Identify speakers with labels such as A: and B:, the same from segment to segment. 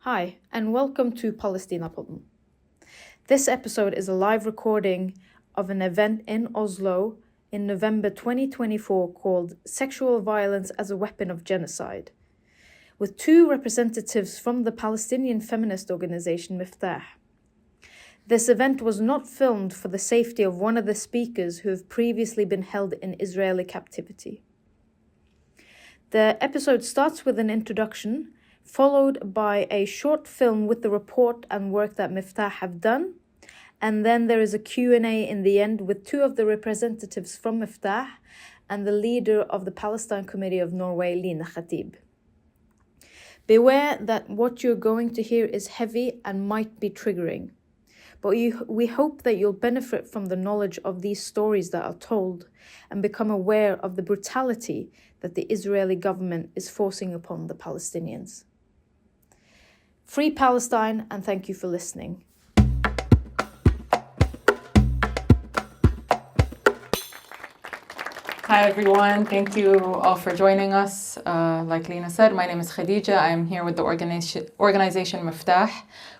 A: Hi, and welcome to Palestinapodden. This episode is a live recording of an event in Oslo in November 2024 called Sexual Violence as a Weapon of Genocide, with two representatives from the Palestinian feminist organization MIFTAH. This event was not filmed for the safety of one of the speakers who have previously been held in Israeli captivity. The episode starts with an introduction, followed by a short film with the report and work that MIFTAH have done, and then there is a Q&A in the end with two of the representatives from MIFTAH and the leader of the Palestine Committee of Norway, Line Khatib. Beware that what you're going to hear is heavy and might be triggering, but we hope that you'll benefit from the knowledge of these stories that are told and become aware of the brutality that the Israeli government is forcing upon the Palestinians. Free Palestine, and thank you for listening.
B: Hi everyone, thank you all for joining us. Like Lina said, my name is Khadija. I'm here with the organization MIFTAH.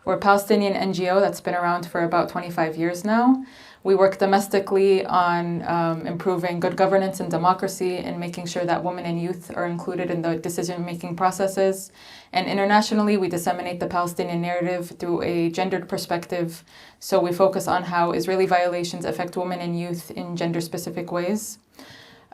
B: We're a Palestinian NGO that's been around for about 25 years now. We work domestically on improving good governance and democracy and making sure that women and youth are included in the decision-making processes. And internationally, we disseminate the Palestinian narrative through a gendered perspective. So we focus on how Israeli violations affect women and youth in gender-specific ways.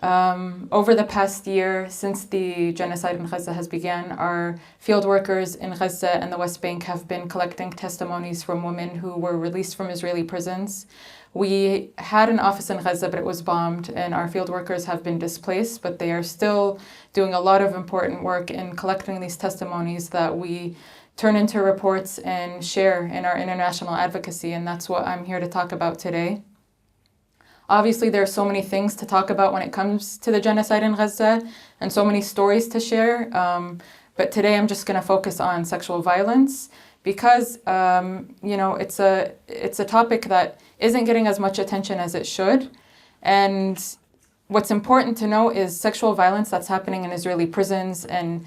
B: Over the past year, since the genocide in Gaza has begun, our field workers in Gaza and the West Bank have been collecting testimonies from women who were released from Israeli prisons. We had an office in Gaza, but it was bombed, and our field workers have been displaced, but they are still doing a lot of important work in collecting these testimonies that we turn into reports and share in our international advocacy, and that's what I'm here to talk about today. Obviously, there are so many things to talk about when it comes to the genocide in Gaza and so many stories to share. But today I'm just going to focus on sexual violence because, it's a topic that isn't getting as much attention as it should. And what's important to know is sexual violence that's happening in Israeli prisons and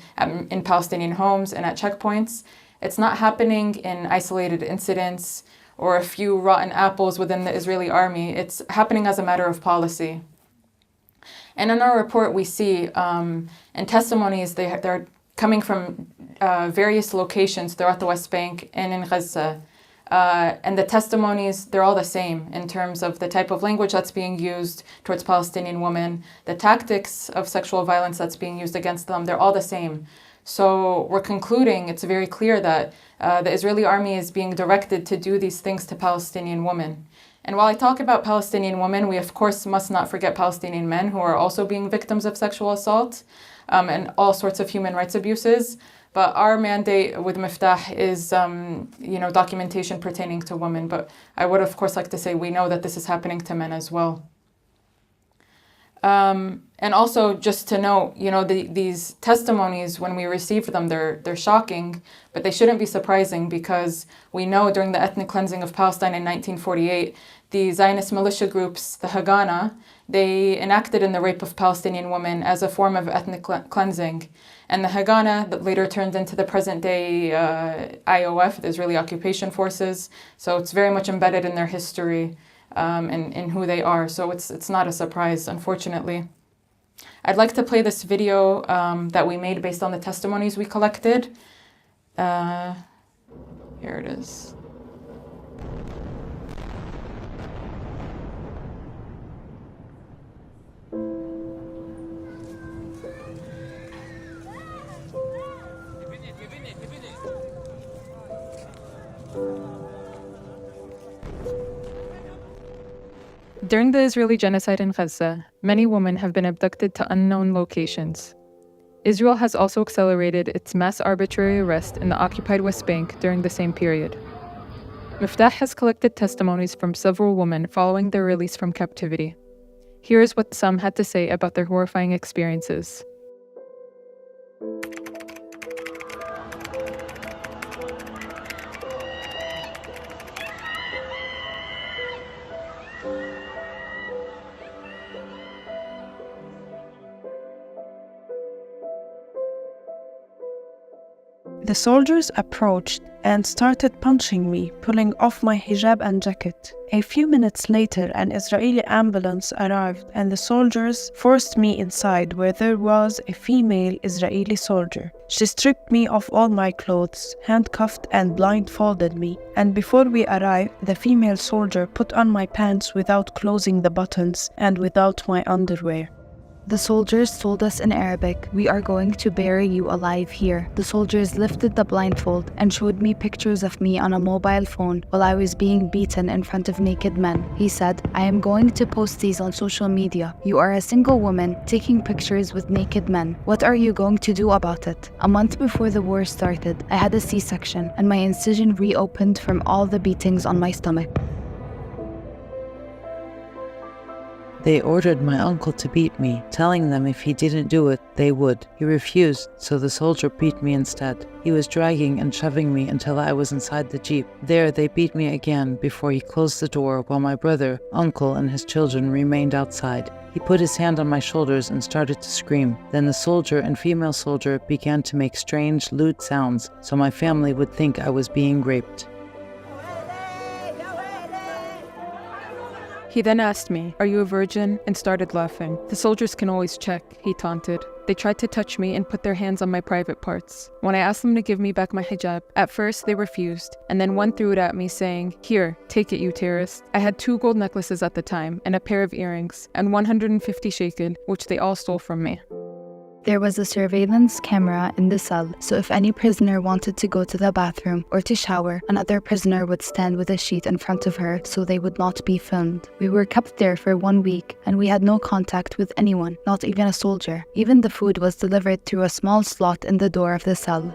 B: in Palestinian homes and at checkpoints. It's not happening in isolated incidents or a few rotten apples within the Israeli army. It's happening as a matter of policy. And in our report, we see in testimonies, they're coming from various locations throughout the West Bank and in Gaza. And the testimonies, they're all the same in terms of the type of language that's being used towards Palestinian women, the tactics of sexual violence that's being used against them, they're all the same. So we're concluding, it's very clear that the Israeli army is being directed to do these things to Palestinian women. And while I talk about Palestinian women, we of course must not forget Palestinian men who are also being victims of sexual assault and all sorts of human rights abuses. But our mandate with MIFTAH is, documentation pertaining to women. But I would of course like to say we know that this is happening to men as well. And also just to note, these testimonies, when we receive them, they're shocking, but they shouldn't be surprising because we know during the ethnic cleansing of Palestine in 1948, the Zionist militia groups, the Haganah, they enacted in the rape of Palestinian women as a form of ethnic cleansing. And the Haganah that later turned into the present-day IOF, the Israeli Occupation Forces, so it's very much embedded in their history. And in who they are. So it's not a surprise, unfortunately. I'd like to play this video that we made based on the testimonies we collected. Here it is. During the Israeli genocide in Gaza, many women have been abducted to unknown locations. Israel has also accelerated its mass arbitrary arrest in the occupied West Bank during the same period. MIFTAH has collected testimonies from several women following their release from captivity. Here is what some had to say about their horrifying experiences.
C: The soldiers approached and started punching me, pulling off my hijab and jacket. A few minutes later, an Israeli ambulance arrived and the soldiers forced me inside where there was a female Israeli soldier. She stripped me of all my clothes, handcuffed and blindfolded me, and before we arrived, the female soldier put on my pants without closing the buttons and without my underwear.
D: The soldiers told us in Arabic, "We are going to bury you alive here." The soldiers lifted the blindfold and showed me pictures of me on a mobile phone while I was being beaten in front of naked men. He said, "I am going to post these on social media. You are a single woman taking pictures with naked men. What are you going to do about it?" A month before the war started, I had a C-section and my incision reopened from all the beatings on my stomach.
E: They ordered my uncle to beat me, telling them if he didn't do it, they would. He refused, so the soldier beat me instead. He was dragging and shoving me until I was inside the jeep. There they beat me again before he closed the door while my brother, uncle, and his children remained outside. He put his hand on my shoulders and started to scream. Then the soldier and female soldier began to make strange, lewd sounds, so my family would think I was being raped.
B: He then asked me, "Are you a virgin?" and started laughing. "The soldiers can always check," he taunted. They tried to touch me and put their hands on my private parts. When I asked them to give me back my hijab, at first they refused, and then one threw it at me saying, "Here, take it, you terrorist." I had 2 gold necklaces at the time, and a pair of earrings, and 150 shekel, which they all stole from me.
D: There was a surveillance camera in the cell, so if any prisoner wanted to go to the bathroom or to shower, another prisoner would stand with a sheet in front of her so they would not be filmed. We were kept there for 1 week, and we had no contact with anyone, not even a soldier. Even the food was delivered through a small slot in the door of the cell.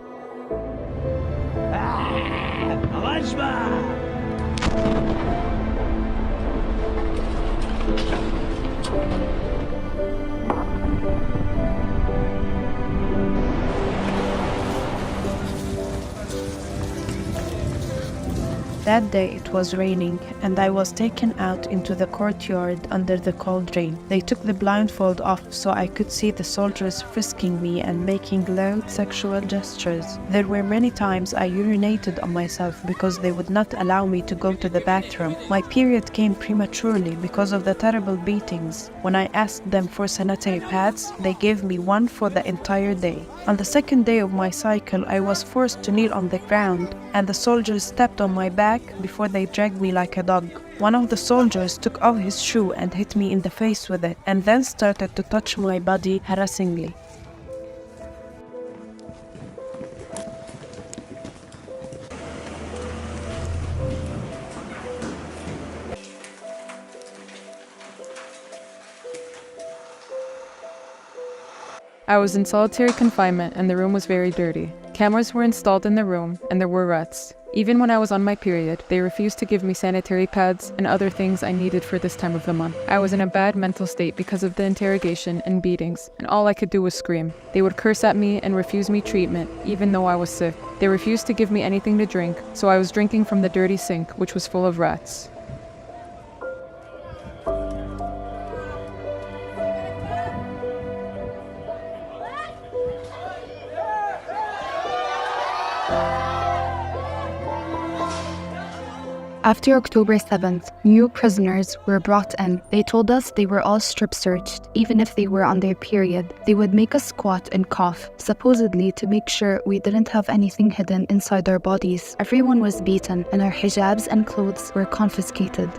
C: That day it was raining, and I was taken out into the courtyard under the cold rain. They took the blindfold off so I could see the soldiers frisking me and making loud sexual gestures. There were many times I urinated on myself because they would not allow me to go to the bathroom. My period came prematurely because of the terrible beatings. When I asked them for sanitary pads, they gave me one for the entire day. On the second day of my cycle, I was forced to kneel on the ground, and the soldiers stepped on my back before they dragged me like a dog. One of the soldiers took off his shoe and hit me in the face with it, and then started to touch my body harassingly.
B: I was in solitary confinement and the room was very dirty. Cameras were installed in the room and there were rats. Even when I was on my period, they refused to give me sanitary pads and other things I needed for this time of the month. I was in a bad mental state because of the interrogation and beatings, and all I could do was scream. They would curse at me and refuse me treatment, even though I was sick. They refused to give me anything to drink, so I was drinking from the dirty sink, which was full of rats.
D: After October 7th, new prisoners were brought in. They told us they were all strip searched, even if they were on their period. They would make us squat and cough, supposedly to make sure we didn't have anything hidden inside our bodies. Everyone was beaten, and our hijabs and clothes were confiscated.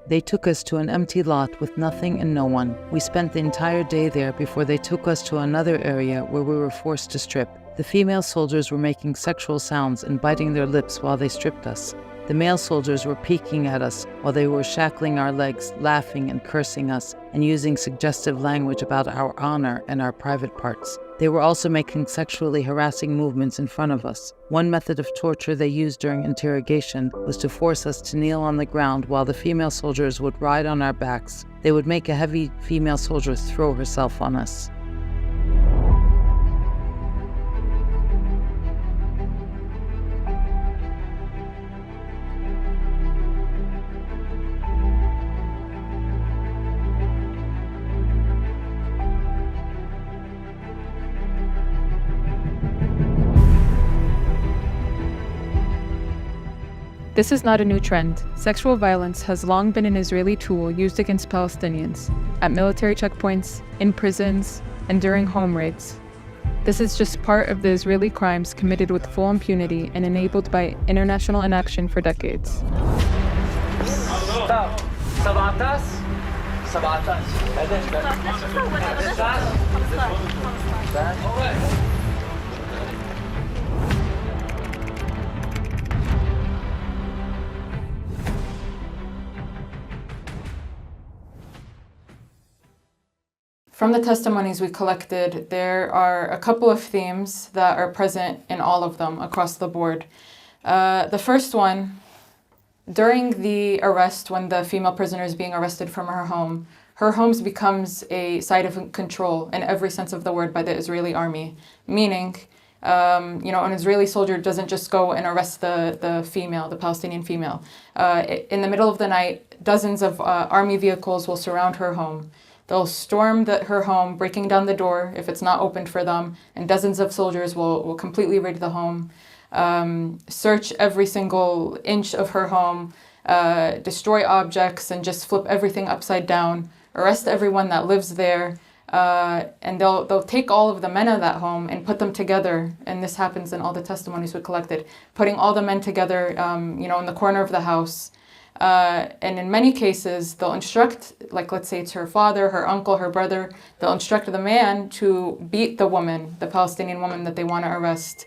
E: They took us to an empty lot with nothing and no one. We spent the entire day there before they took us to another area where we were forced to strip. The female soldiers were making sexual sounds and biting their lips while they stripped us. The male soldiers were peeking at us while they were shackling our legs, laughing and cursing us, and using suggestive language about our honor and our private parts. They were also making sexually harassing movements in front of us. One method of torture they used during interrogation was to force us to kneel on the ground while the female soldiers would ride on our backs. They would make a heavy female soldier throw herself on us.
B: This is not a new trend. Sexual violence has long been an Israeli tool used against Palestinians, at military checkpoints, in prisons, and during home raids. This is just part of the Israeli crimes committed with full impunity and enabled by international inaction for decades. From the testimonies we collected, there are a couple of themes that are present in all of them across the board. The first one, during the arrest, when the female prisoner is being arrested from her home becomes a site of control in every sense of the word by the Israeli army. Meaning, an Israeli soldier doesn't just go and arrest the Palestinian female. In the middle of the night, dozens of army vehicles will surround her home. They'll storm her home, breaking down the door if it's not opened for them, and dozens of soldiers will completely raid the home, search every single inch of her home, destroy objects, and just flip everything upside down, arrest everyone that lives there, and they'll take all of the men of that home and put them together, and this happens in all the testimonies we collected, putting all the men together, in the corner of the house. And in many cases, they'll instruct, like let's say it's her father, her uncle, her brother, they'll instruct the man to beat the woman, the Palestinian woman that they want to arrest,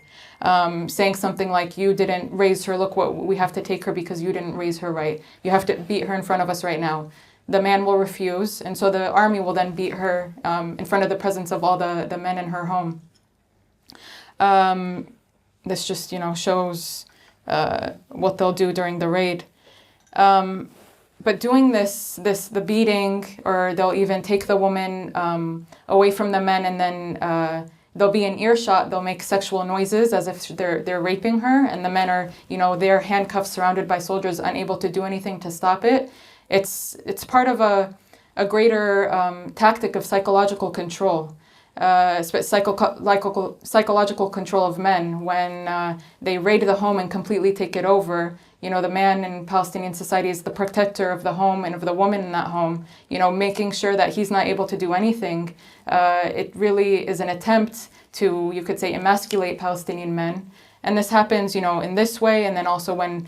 B: saying something like, you didn't raise her, look what we have to take her because you didn't raise her right. You have to beat her in front of us right now. The man will refuse, and so the army will then beat her in front of the presence of all the men in her home. This just, shows what they'll do during the raid. But doing the beating, or they'll even take the woman away from the men, and then they'll be in earshot. They'll make sexual noises as if they're raping her, and the men are, they're handcuffed, surrounded by soldiers, unable to do anything to stop it. It's part of a greater tactic of psychological control. Psychological control of men when they raid the home and completely take it over. The man in Palestinian society is the protector of the home and of the woman in that home, making sure that he's not able to do anything. It really is an attempt to, you could say, emasculate Palestinian men. And this happens, in this way, and then also when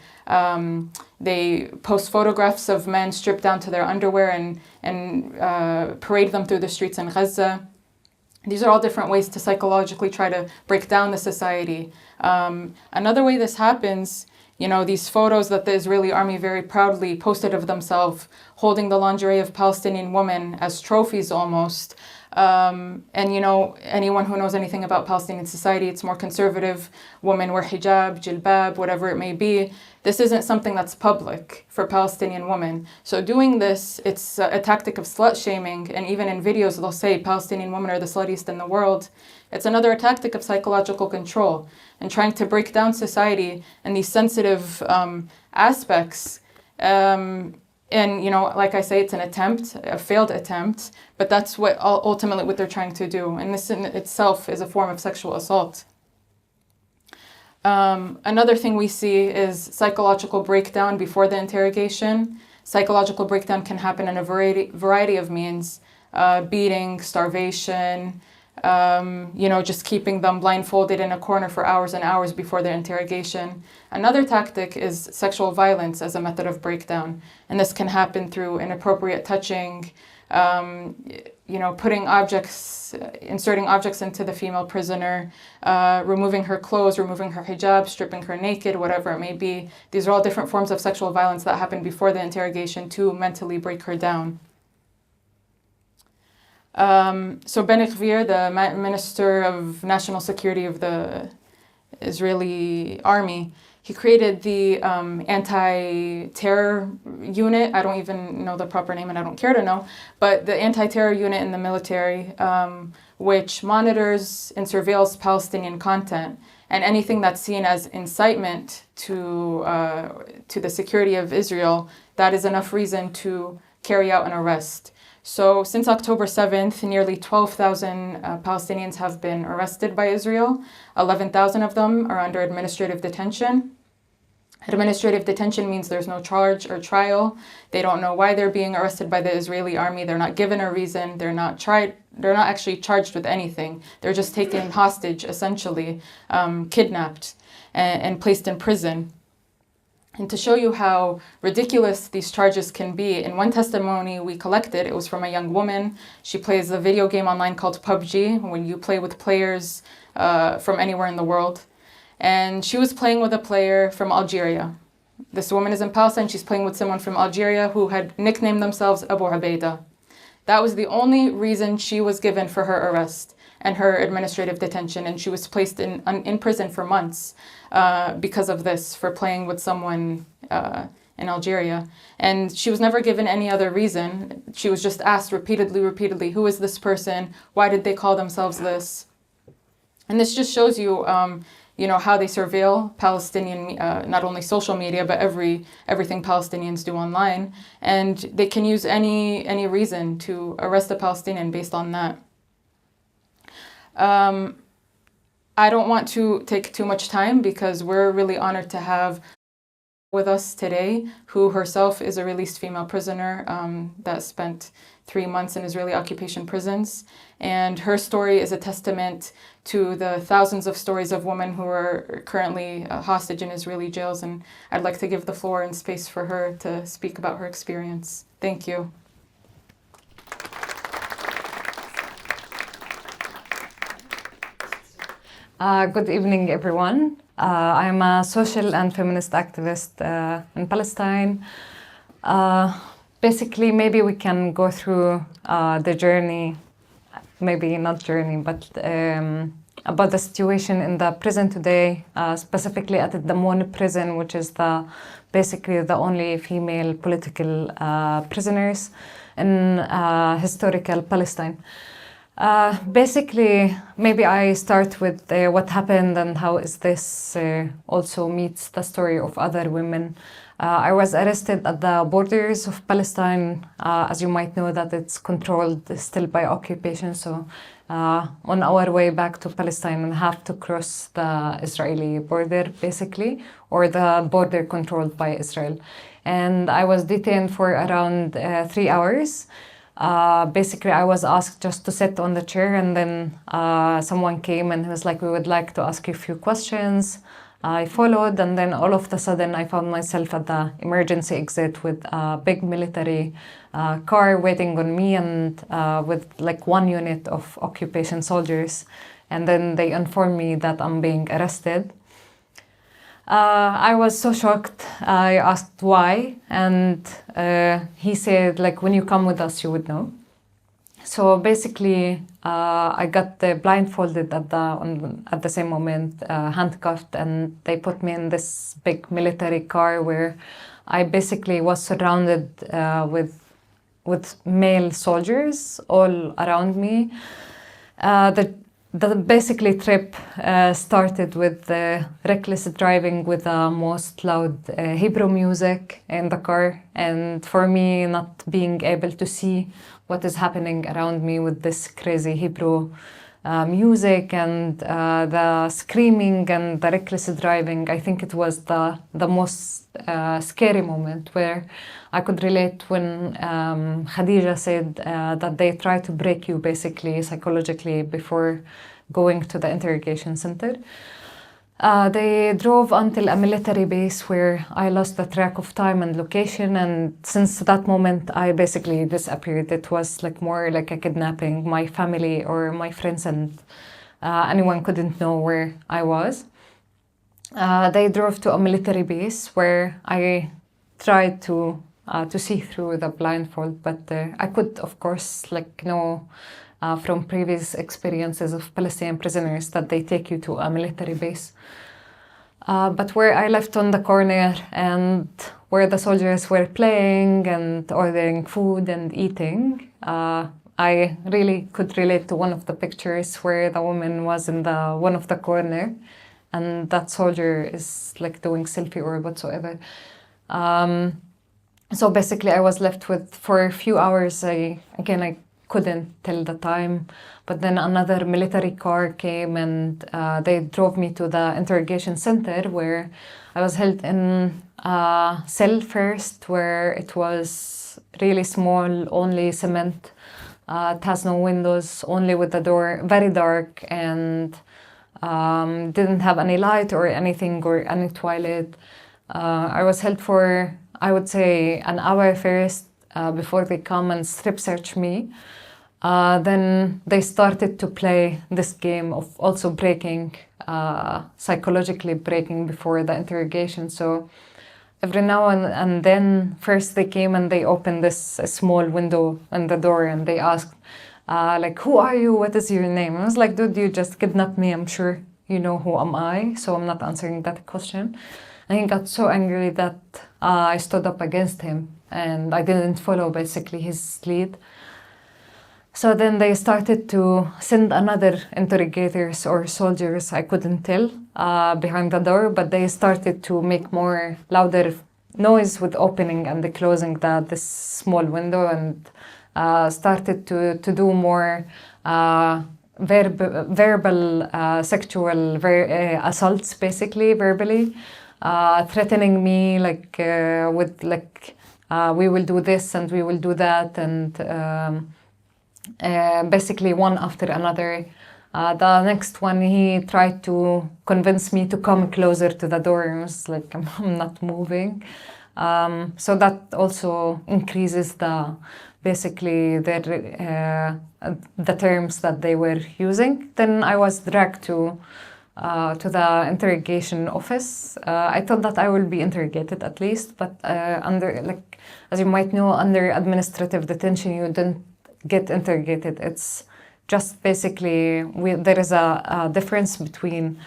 B: they post photographs of men stripped down to their underwear and parade them through the streets in Gaza. These are all different ways to psychologically try to break down the society. Another way this happens, these photos that the Israeli army very proudly posted of themselves holding the lingerie of Palestinian women as trophies almost. And anyone who knows anything about Palestinian society, it's more conservative. Women wear hijab, jilbab, whatever it may be. This isn't something that's public for Palestinian women. So doing this, it's a tactic of slut shaming. And even in videos, they'll say Palestinian women are the sluttiest in the world. It's another tactic of psychological control and trying to break down society and these sensitive aspects. And, like I say, it's an attempt, a failed attempt, but that's ultimately what they're trying to do. And this in itself is a form of sexual assault. Another thing we see is psychological breakdown before the interrogation. Psychological breakdown can happen in a variety of means, beating, starvation, just keeping them blindfolded in a corner for hours and hours before their interrogation. Another tactic is sexual violence as a method of breakdown. And this can happen through inappropriate touching, inserting objects into the female prisoner, removing her clothes, removing her hijab, stripping her naked, whatever it may be. These are all different forms of sexual violence that happen before the interrogation to mentally break her down. So Ben-Gvir, the Minister of National Security of the Israeli Army, he created the anti-terror unit. I don't even know the proper name and I don't care to know, but the anti-terror unit in the military, which monitors and surveils Palestinian content, and anything that's seen as incitement to the security of Israel, that is enough reason to carry out an arrest. So since October 7th, nearly 12,000 Palestinians have been arrested by Israel. 11,000 of them are under administrative detention. Administrative detention means there's no charge or trial. They don't know why they're being arrested by the Israeli army. They're not given a reason. They're not actually charged with anything. They're just taken hostage, essentially, kidnapped and placed in prison. And to show you how ridiculous these charges can be, in one testimony we collected, it was from a young woman. She plays a video game online called PUBG, when you play with players from anywhere in the world. And she was playing with a player from Algeria. This woman is in Palestine. She's playing with someone from Algeria who had nicknamed themselves Abu Ubaida. That was the only reason she was given for her arrest and her administrative detention. And she was placed in prison for months because of this, for playing with someone in Algeria. And she was never given any other reason. She was just asked repeatedly, who is this person? Why did they call themselves this? And this just shows you, how they surveil Palestinian, not only social media, but everything Palestinians do online. And they can use any reason to arrest a Palestinian based on that. I don't want to take too much time because we're really honored to have with us today, who herself is a released female prisoner that spent 3 months in Israeli occupation prisons. And her story is a testament to the thousands of stories of women who are currently hostage in Israeli jails. And I'd like to give the floor and space for her to speak about her experience. Thank you.
F: Good evening, everyone. I'm a social and feminist activist in Palestine. Basically, maybe we can go through the journey, maybe not journey, but about the situation in the prison today, specifically at the Damon prison, which is basically the only female political prisoners in historical Palestine. Basically, maybe I start with what happened and how is this also meets the story of other women. I was arrested at the borders of Palestine. As you might know, that it's controlled still by occupation. So on our way back to Palestine, we have to cross the Israeli border, basically, or the border controlled by Israel. And I was detained for around 3 hours. Basically, I was asked just to sit on the chair, and then someone came and he was like, we would like to ask you a few questions. I followed, and then all of a sudden I found myself at the emergency exit with a big military car waiting on me, and with like 1 unit of occupation soldiers. And then they informed me that I'm being arrested. I was so shocked. I asked why, and he said, like, when you come with us, you would know. So basically, I got blindfolded at the same moment, handcuffed, and they put me in this big military car where I basically was surrounded with male soldiers all around me. The basically trip started with reckless driving with the most loud Hebrew music in the car, and for me not being able to see what is happening around me with this crazy Hebrew music and the screaming and the reckless driving. I think it was the most scary moment where I could relate when Khadija said that they try to break you basically psychologically before going to the interrogation center. They drove until a military base where I lost the track of time and location, and since that moment I basically disappeared. It was like more like a kidnapping. My family or my friends and anyone couldn't know where I was. They drove to a military base where I tried to see through the blindfold, but I could, of course, know from previous experiences of Palestinian prisoners that they take you to a military base. But where I left on the corner and where the soldiers were playing and ordering food and eating, I really could relate to one of the pictures where the woman was in one of the corner and that soldier is like doing selfie or whatsoever. So basically I was left with, for a few hours, I couldn't tell the time. But then another military car came and they drove me to the interrogation center, where I was held in a cell first, where it was really small, only cement. It has no windows, only with the door, very dark, and didn't have any light or anything or any toilet. I was held for, I would say, an hour first before they come and strip search me. Then they started to play this game of also breaking, psychologically breaking before the interrogation. So every now and then, first they came and they opened this small window in the door and they asked, like, who are you? What is your name? I was like, dude, you just kidnapped me. I'm sure you know who am I, so I'm not answering that question. And he got so angry that I stood up against him and I didn't follow basically his lead. So then they started to send another interrogators or soldiers, I couldn't tell, behind the door, but they started to make more louder noise with opening and the closing this small window, and started to do more verbal sexual assaults, basically verbally, threatening me like with like we will do this and we will do that, and basically one after another. The next one, he tried to convince me to come closer to the door, and I was like, I'm not moving. So that also increases basically the terms that they were using. Then I was dragged to the interrogation office. I thought that I will be interrogated at least, but as you might know, under administrative detention, you don't get interrogated. It's just basically there is a difference between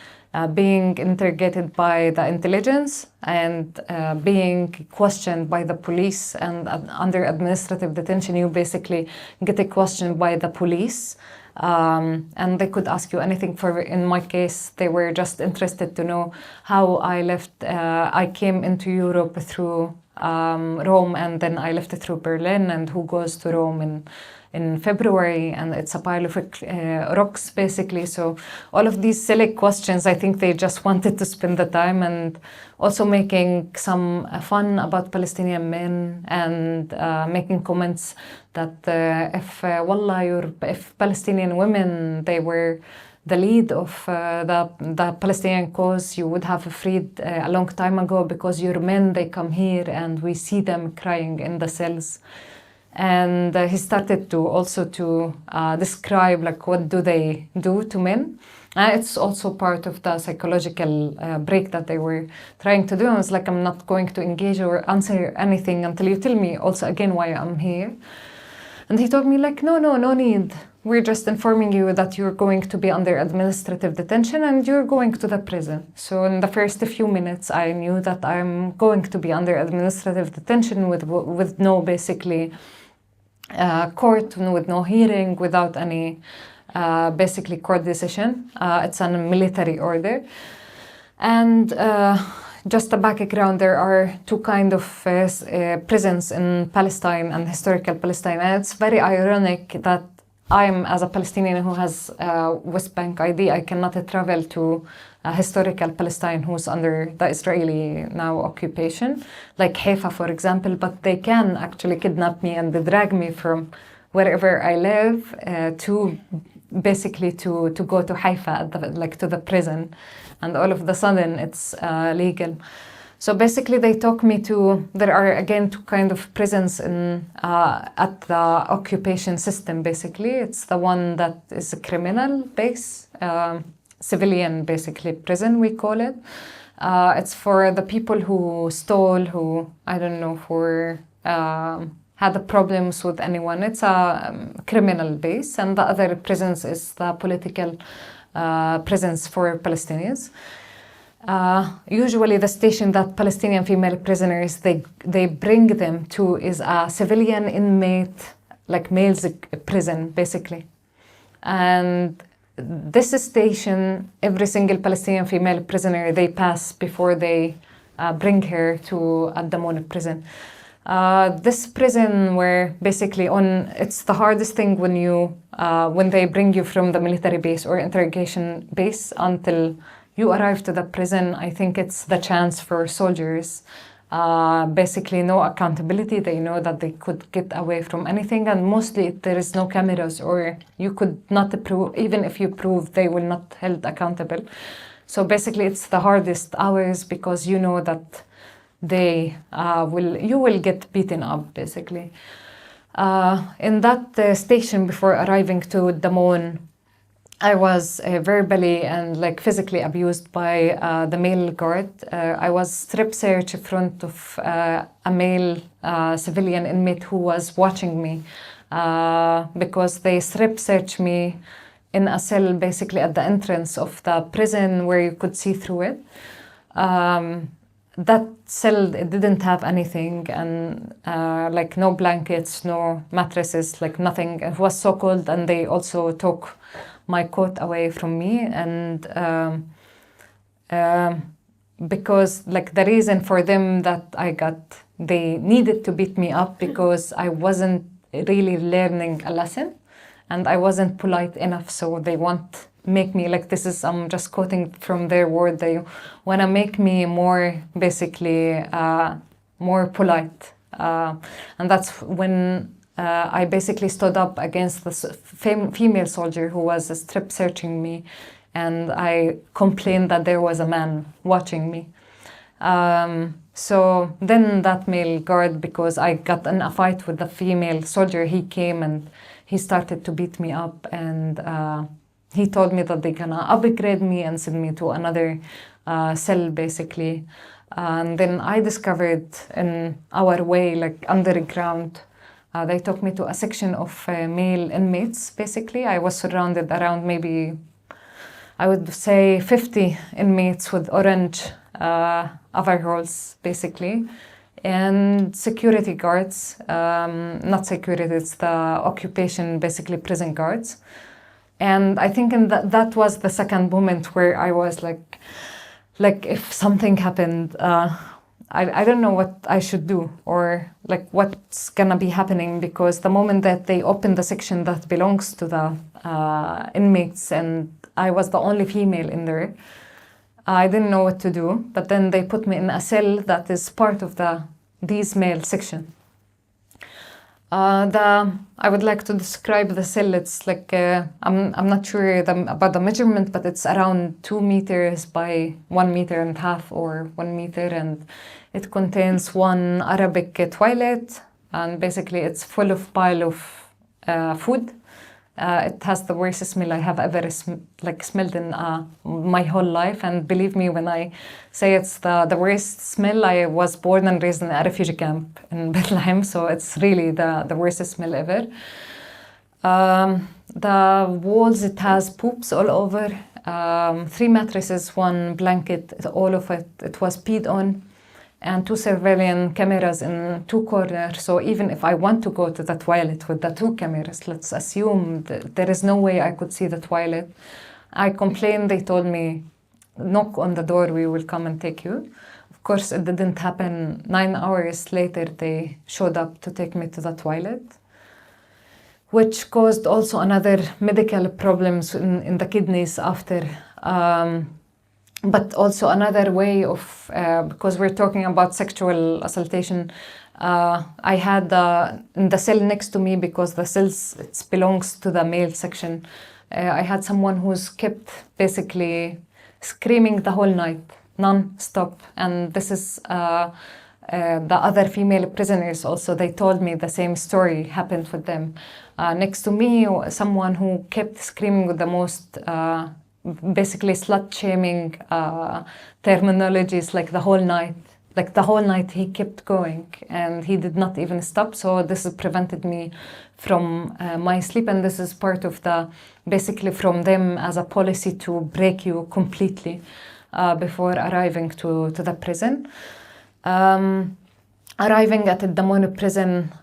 F: being interrogated by the intelligence and being questioned by the police. And under administrative detention, you basically get a question by the police, and they could ask you anything. In my case, they were just interested to know how I left. I came into Europe through Rome, and then I left through Berlin, and who goes to Rome in February, and it's a pile of rocks basically. So all of these silly questions, I think they just wanted to spend the time, and also making some fun about Palestinian men, and making comments that if Palestinian women, they were the lead of the Palestinian cause, you would have freed a long time ago, because your men, they come here and we see them crying in the cells. And he started to also describe like what do they do to men. It's also part of the psychological break that they were trying to do. I was like, I'm not going to engage or answer anything until you tell me also again why I'm here. And he told me like, no need. We're just informing you that you're going to be under administrative detention and you're going to the prison. So in the first few minutes, I knew that I'm going to be under administrative detention with no basically court, with no hearing, without any basically court decision. It's a military order. And just a background, there are two kinds of prisons in Palestine and historical Palestine. And it's very ironic that I'm, as a Palestinian who has West Bank ID, I cannot travel to historical Palestine who's under the Israeli now occupation, like Haifa, for example, but they can actually kidnap me and drag me from wherever I live to basically to go to Haifa, to the prison, and all of a sudden it's legal. So basically they took me to, there are again two kind of prisons at the occupation system basically. It's the one that is a criminal base, civilian basically prison we call it. It's for the people who stole, who, I don't know, had the problems with anyone. It's a criminal base, and the other prisons is the political prisons for Palestinians. Usually the station that Palestinian female prisoners, they bring them to is a civilian inmate, like male's prison, basically. And this station, every single Palestinian female prisoner, they pass before they bring her to Adamon prison. This prison where basically it's the hardest thing when they bring you from the military base or interrogation base until you arrive to the prison. I think it's the chance for soldiers. Basically no accountability. They know that they could get away from anything, and mostly there is no cameras, or you could not prove, even if you prove, they will not held accountable. So basically it's the hardest hours because you know that you will get beaten up basically. In that station before arriving to Damon, I was verbally and like physically abused by the male guard. I was strip searched in front of a male civilian inmate who was watching me because they strip searched me in a cell basically at the entrance of the prison where you could see through it. That cell, it didn't have anything, and like no blankets, no mattresses, like nothing. It was so cold, and they also took my coat away from me, and because like the reason for them that they needed to beat me up because I wasn't really learning a lesson and I wasn't polite enough, so they make me, like this is, I'm just quoting from their word, they want to make me more basically more polite, and that's when I basically stood up against the female soldier who was strip searching me, and I complained that there was a man watching me. So then that male guard, because I got in a fight with the female soldier, he came and he started to beat me up, and he told me that they're gonna upgrade me and send me to another cell basically. And then I discovered in our way, like underground, they took me to a section of male inmates, basically. I was surrounded around maybe, I would say 50 inmates with orange overalls, basically, and security guards, not security, it's the occupation, basically prison guards. And I think that was the second moment where I was like if something happened, I don't know what I should do or like what's gonna be happening, because the moment that they opened the section that belongs to the inmates and I was the only female in there, I didn't know what to do. But then they put me in a cell that is part of these male section. I would like to describe the cell. It's like I'm not sure about the measurement, but it's around 2 meters by 1.5 meters or 1 meter, and it contains one Arabic toilet, and basically it's full of pile of food. It has the worst smell I have ever smelled in my whole life, and believe me when I say it's the worst smell. I was born and raised in a refugee camp in Bethlehem, so it's really the worst smell ever. The walls, it has poops all over, 3 mattresses, 1 blanket, all of it was peed on, and 2 surveillance cameras in 2 corners. So even if I want to go to the toilet with the 2 cameras, let's assume that there is no way I could see the toilet. I complained, they told me, knock on the door, we will come and take you. Of course, it didn't happen. 9 hours later, they showed up to take me to the toilet, which caused also another medical problems in the kidneys after. But also another way of, because we're talking about sexual assaultation, I had in the cell next to me, because the cells, it belongs to the male section, I had someone who's kept basically screaming the whole night, non-stop. And this is the other female prisoners also, they told me the same story happened with them. Next to me, someone who kept screaming with the most basically slut-shaming terminologies, like the whole night. Like the whole night he kept going and he did not even stop. So this has prevented me from my sleep, and this is part of basically from them as a policy to break you completely before arriving to the prison. Arriving at the Damon prison,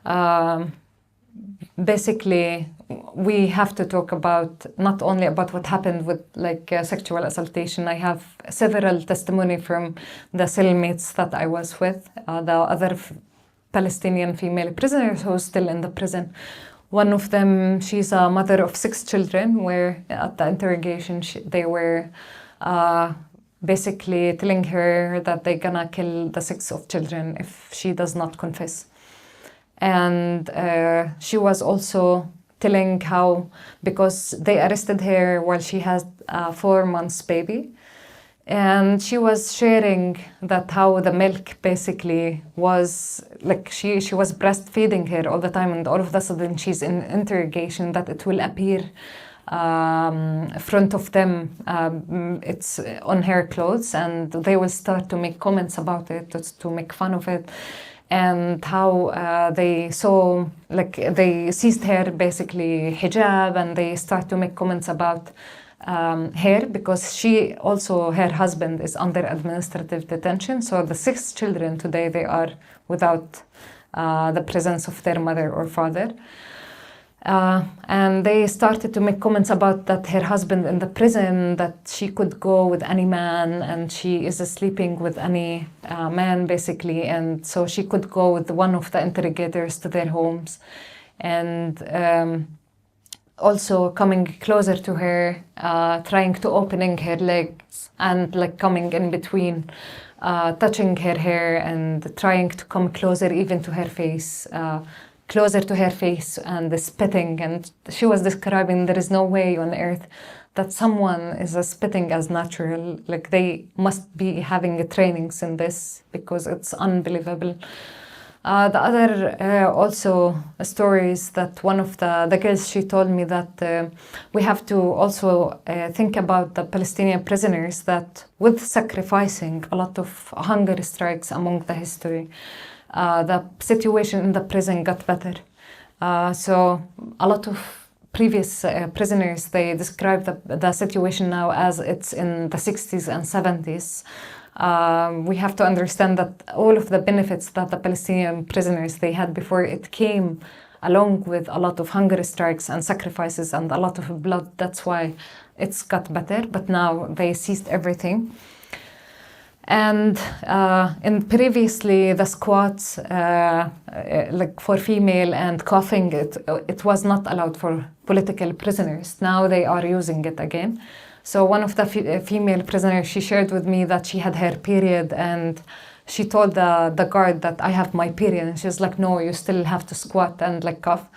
F: basically we have to talk about not only about what happened with sexual assaultation. I have several testimony from the cellmates that I was with, the other Palestinian female prisoners who's still in the prison. One of them, she's a mother of 6 children, where at the interrogation they were basically telling her that they're gonna kill the 6 of children if she does not confess. And she was also telling how, because they arrested her while she had a 4 months baby, and she was sharing that how the milk basically was like she was breastfeeding her all the time, and all of a sudden she's in interrogation that it will appear front of them, it's on her clothes, and they will start to make comments about it, to make fun of it, and how they saw, like they seized her basically hijab, and they start to make comments about her, because her husband is under administrative detention. So the 6 children today, they are without the presence of their mother or father. And they started to make comments about that her husband in the prison, that she could go with any man, and she is sleeping with any man basically, and so she could go with one of the interrogators to their homes, and also coming closer to her, trying to opening her legs, and like coming in between, touching her hair, and trying to come closer even to her face, and spitting. And she was describing there is no way on earth that someone is spitting as natural. Like they must be having trainings in this, because it's unbelievable. The other also stories that one of the girls, she told me that we have to also think about the Palestinian prisoners, that with sacrificing a lot of hunger strikes among the history, the situation in the prison got better. So a lot of previous prisoners, they describe the situation now as it's in the 60s and 70s. We have to understand that all of the benefits that the Palestinian prisoners they had before, it came along with a lot of hunger strikes and sacrifices and a lot of blood. That's why it's got better. But now they seized everything. And in previously the squats, like for female and coughing, it was not allowed for political prisoners. Now they are using it again. So one of the female prisoners, she shared with me that she had her period, and she told the guard that I have my period, and she was like, no, you still have to squat and like cough.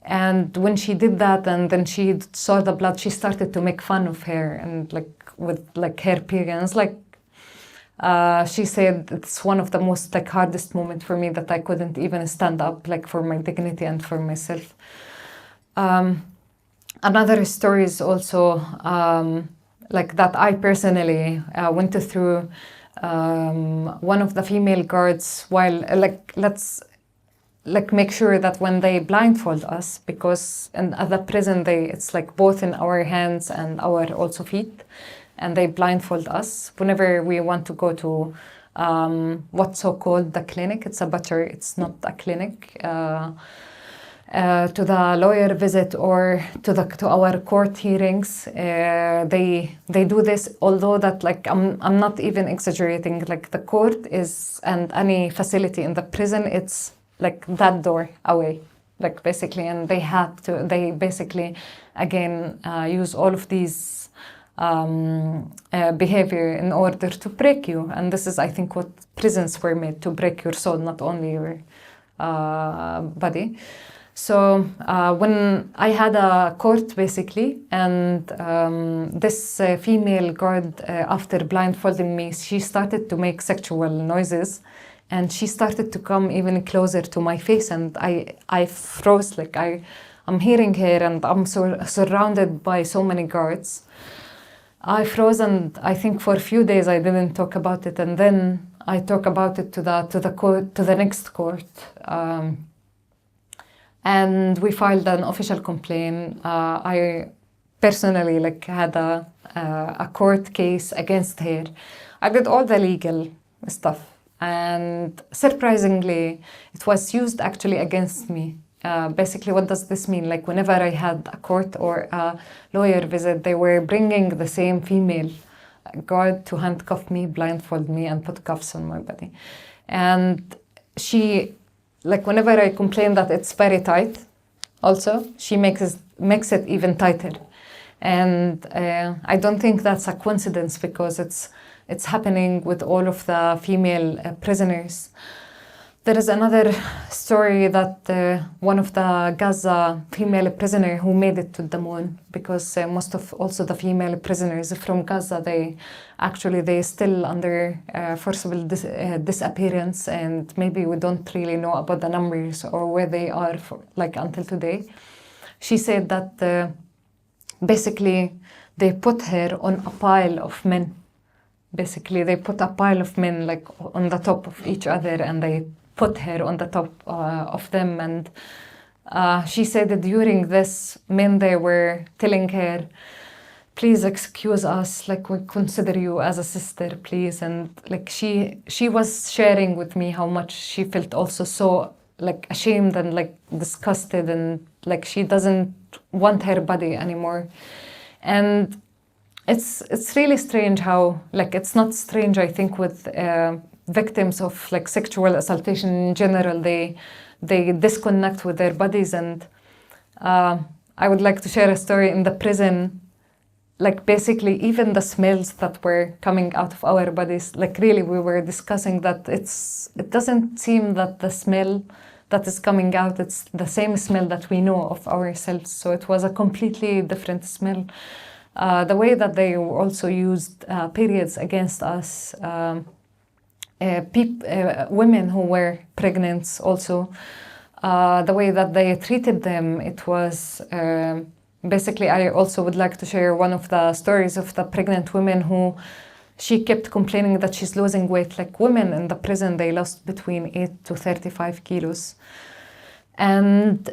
F: And when she did that, and then she saw the blood, she started to make fun of her, and like with like her period. It's like she said it's one of the most like hardest moments for me, that I couldn't even stand up like for my dignity and for myself. Another story is also like that I personally went through. One of the female guards, while let's make sure that when they blindfold us, because at the prison it's like both in our hands and our also feet, and they blindfold us whenever we want to go to what's so called the clinic. It's a butcher, it's not a clinic. To the lawyer visit or to our court hearings, they do this. Although that like I'm not even exaggerating. Like the court is, and any facility in the prison, it's like that door away, like basically, and they basically again use all of these behavior in order to break you. And this is, I think, what prisons were made to break your soul, not only your body. So when I had a court basically, and this female guard, after blindfolding me, she started to make sexual noises, and she started to come even closer to my face, and I froze. Like I'm hearing her, and I'm surrounded by so many guards. I froze, and I think for a few days I didn't talk about it, and then I talk about it to the next court. And we filed an official complaint. I personally had a court case against her. I did all the legal stuff, and surprisingly, it was used actually against me. Basically, what does this mean? Like whenever I had a court or a lawyer visit, they were bringing the same female guard to handcuff me, blindfold me, and put cuffs on my body. And she like whenever I complain that it's very tight, also she makes it even tighter. And I don't think that's a coincidence, because it's happening with all of the female prisoners. There is another story that one of the Gaza female prisoner who made it to the moon, because most of also the female prisoners from Gaza, they still under forcible disappearance, and maybe we don't really know about the numbers or where they are until today. She said that basically they put her on a pile of men. Basically they put a pile of men like on the top of each other, and they put her on the top of them. And she said that during this, men, they were telling her, please excuse us, like we consider you as a sister, please. And like she was sharing with me how much she felt also so like ashamed and like disgusted, and like she doesn't want her body anymore. And it's really strange how, like, it's not strange, I think, with victims of like sexual assaultation in general, they disconnect with their bodies. And I would like to share a story in the prison. Like basically even the smells that were coming out of our bodies, like really we were discussing that it doesn't seem that the smell that is coming out, it's the same smell that we know of ourselves. So it was a completely different smell. The way that they also used periods against us, women who were pregnant also, the way that they treated them, it was basically, I also would like to share one of the stories of the pregnant women who she kept complaining that she's losing weight. Like women in the prison, they lost between 8 to 35 kilos. And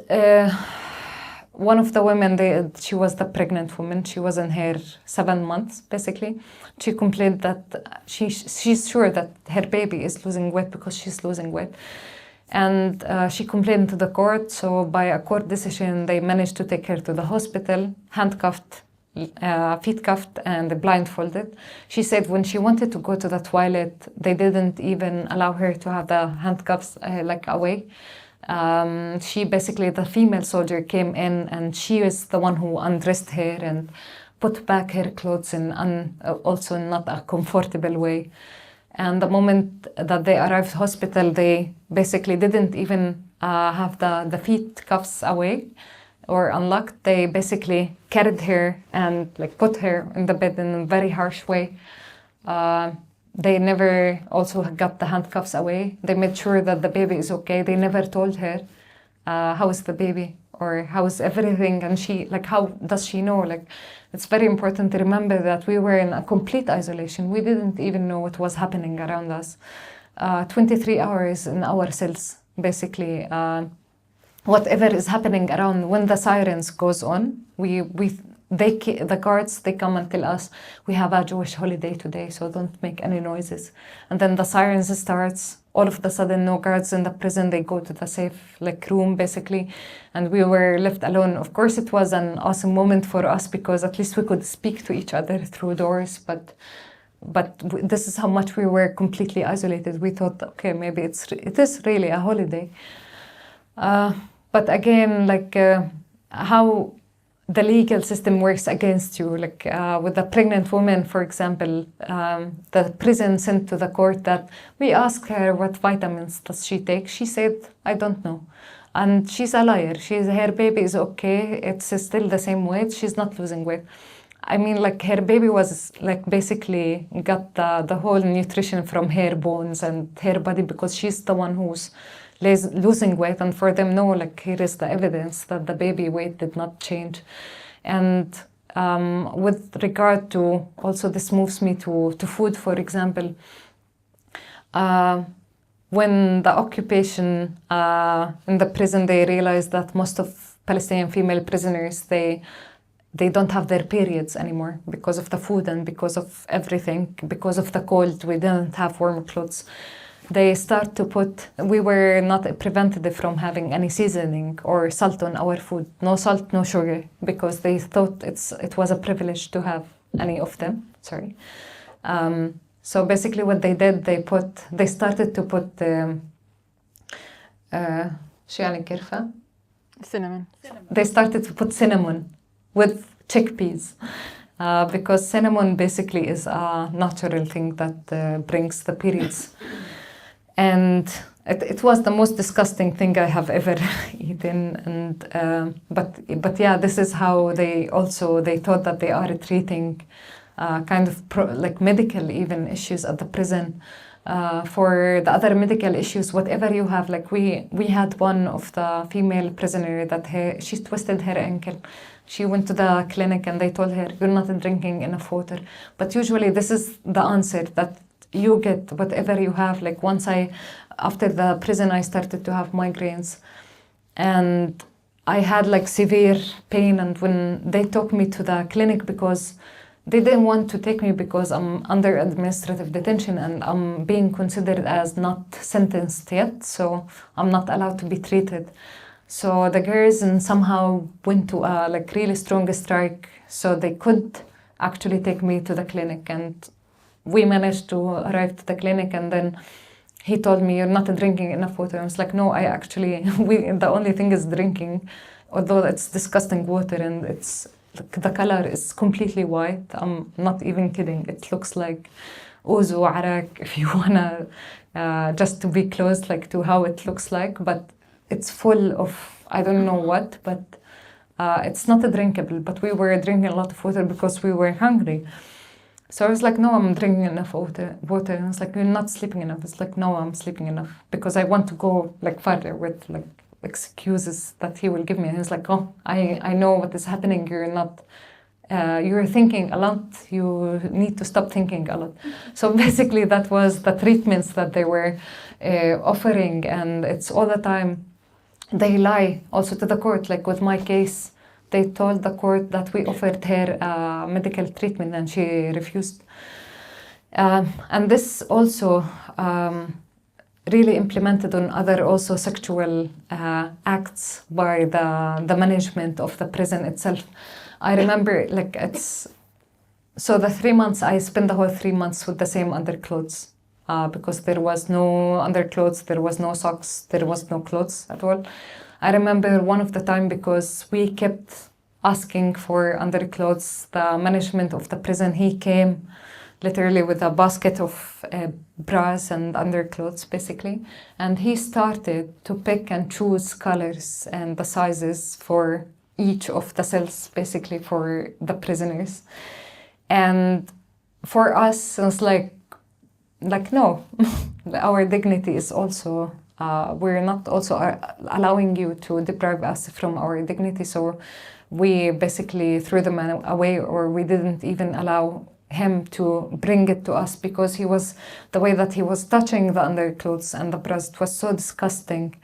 F: one of the women, she was the pregnant woman. She was in her 7 months, basically. She complained that she's sure that her baby is losing weight because she's losing weight. And she complained to the court. So by a court decision, they managed to take her to the hospital, handcuffed, feet cuffed, and blindfolded. She said when she wanted to go to the toilet, they didn't even allow her to have the handcuffs away. She basically, the female soldier came in, and she is the one who undressed her and put back her clothes in also not a comfortable way. And the moment that they arrived hospital, they basically didn't even have the feet cuffs away or unlocked. They basically carried her and like put her in the bed in a very harsh way. They never also got the handcuffs away. They made sure that the baby is okay. They never told her how is the baby or how is everything, and she, like, how does she know? Like, it's very important to remember that we were in a complete isolation. We didn't even know what was happening around us. 23 hours in our cells, basically. Whatever is happening around, when the sirens goes on, the guards, they come and tell us, we have a Jewish holiday today, so don't make any noises. And then the sirens starts. All of a sudden, no guards in the prison. They go to the safe room, basically, and we were left alone. Of course, it was an awesome moment for us because at least we could speak to each other through doors. But this is how much we were completely isolated. We thought, okay, maybe it is really a holiday. But again, how the legal system works against you. With the pregnant woman, for example, the prison sent to the court that we asked her what vitamins does she take. She said, I don't know. And she's a liar. Her baby is okay. It's still the same weight. She's not losing weight. I mean, her baby was basically got the whole nutrition from her bones and her body because she's the one who's losing weight. And for them, no, here is the evidence that the baby weight did not change. And with regard to, also this moves me to food, for example, when the occupation in the prison, they realized that most of Palestinian female prisoners, they don't have their periods anymore because of the food and because of everything, because of the cold. We didn't have warm clothes. They start to we were not prevented from having any seasoning or salt on our food. No salt, no sugar, because they thought it was a privilege to have any of them. Sorry. So basically what they did, they started to put شو يعني كرفة?
B: Cinnamon.
F: They started to put cinnamon with chickpeas. Because cinnamon basically is a natural thing that brings the periods. And it was the most disgusting thing I have ever eaten. And but yeah, this is how they thought that they are treating kind of like medical even issues at the prison. For the other medical issues, whatever you have, like we had one of the female prisoner that she twisted her ankle. She went to the clinic and they told her, you're not drinking enough water. But usually this is the answer that you get, whatever you have. Like after the prison, I started to have migraines and I had like severe pain. And when they took me to the clinic, because they didn't want to take me because I'm under administrative detention and I'm being considered as not sentenced yet. So I'm not allowed to be treated. So the girls somehow went to a like really strong strike, so they could actually take me to the clinic, and we managed to arrive to the clinic. And then he told me, "You're not drinking enough water." I was like, "No, I actually the only thing is drinking, although it's disgusting water and the color is completely white. I'm not even kidding. It looks like ouzo arak if you wanna just to be close like to how it looks like, but." It's full of, I don't know what, but it's not drinkable. But we were drinking a lot of water because we were hungry. So I was like, no, I'm drinking enough water. And I was like, you're not sleeping enough. It's like, no, I'm sleeping enough. Because I want to go like further with like excuses that he will give me. And he's like, oh, I know what is happening. You're thinking a lot. You need to stop thinking a lot. So basically that was the treatments that they were offering. And it's all the time. They lie also to the court, like with my case, they told the court that we offered her medical treatment and she refused. And this also really implemented on other also sexual acts by the management of the prison itself. I remember like so the 3 months, I spent the whole 3 months with the same underclothes. Because there was no underclothes, there was no socks, there was no clothes at all. I remember one of the time because we kept asking for underclothes, the management of the prison, he came literally with a basket of bras and underclothes basically. And he started to pick and choose colors and the sizes for each of the cells basically for the prisoners. And for us, it was like no, our dignity is also, we're not also allowing you to deprive us from our dignity. So we basically threw them away, or we didn't even allow him to bring it to us because the way that he was touching the underclothes and the bras, it was so disgusting.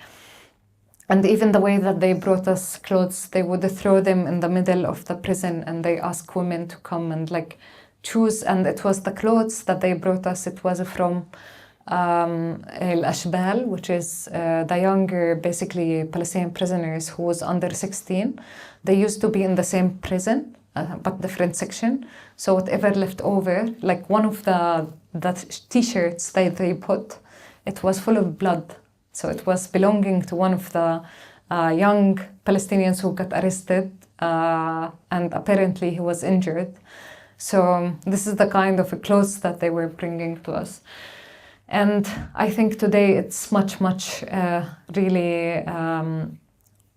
F: And even the way that they brought us clothes, they would throw them in the middle of the prison and they ask women to come and like choose, and it was the clothes that they brought us. It was from Al-Ashbal, which is the younger, basically Palestinian prisoners who was under 16. They used to be in the same prison, but different section. So whatever left over, like one of the t-shirts that they put, it was full of blood. So it was belonging to one of the young Palestinians who got arrested, and apparently he was injured. So this is the kind of clothes that they were bringing to us. And I think today it's much, really,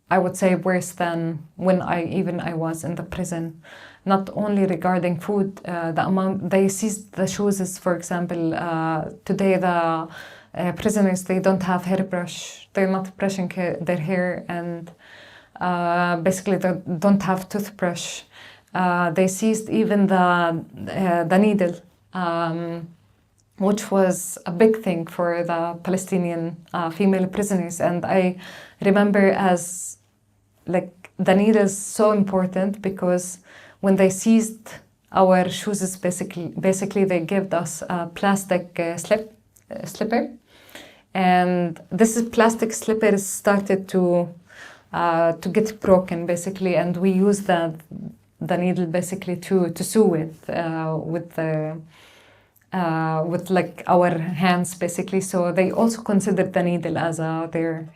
F: I would say worse than when I was in the prison. Not only regarding food, the amount, they seized the shoes, for example, today the prisoners, they don't have hairbrush, they're not brushing their hair, and basically they don't have toothbrush. They seized even the needle, which was a big thing for the Palestinian female prisoners. And I remember as like the needle is so important because when they seized our shoes, basically they gave us a plastic slipper, and this plastic slipper started to get broken basically, and we used the needle basically to sew it with like our hands basically. So they also considered the needle as their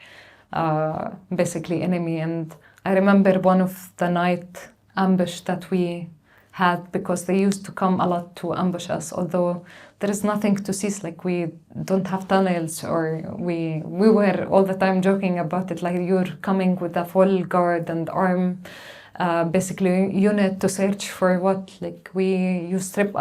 F: basically enemy. And I remember one of the night ambush that we had, because they used to come a lot to ambush us, although there is nothing to seize, like we don't have tunnels, or we were all the time joking about it, like you're coming with a full guard and arm basically unit to search for what, like you strip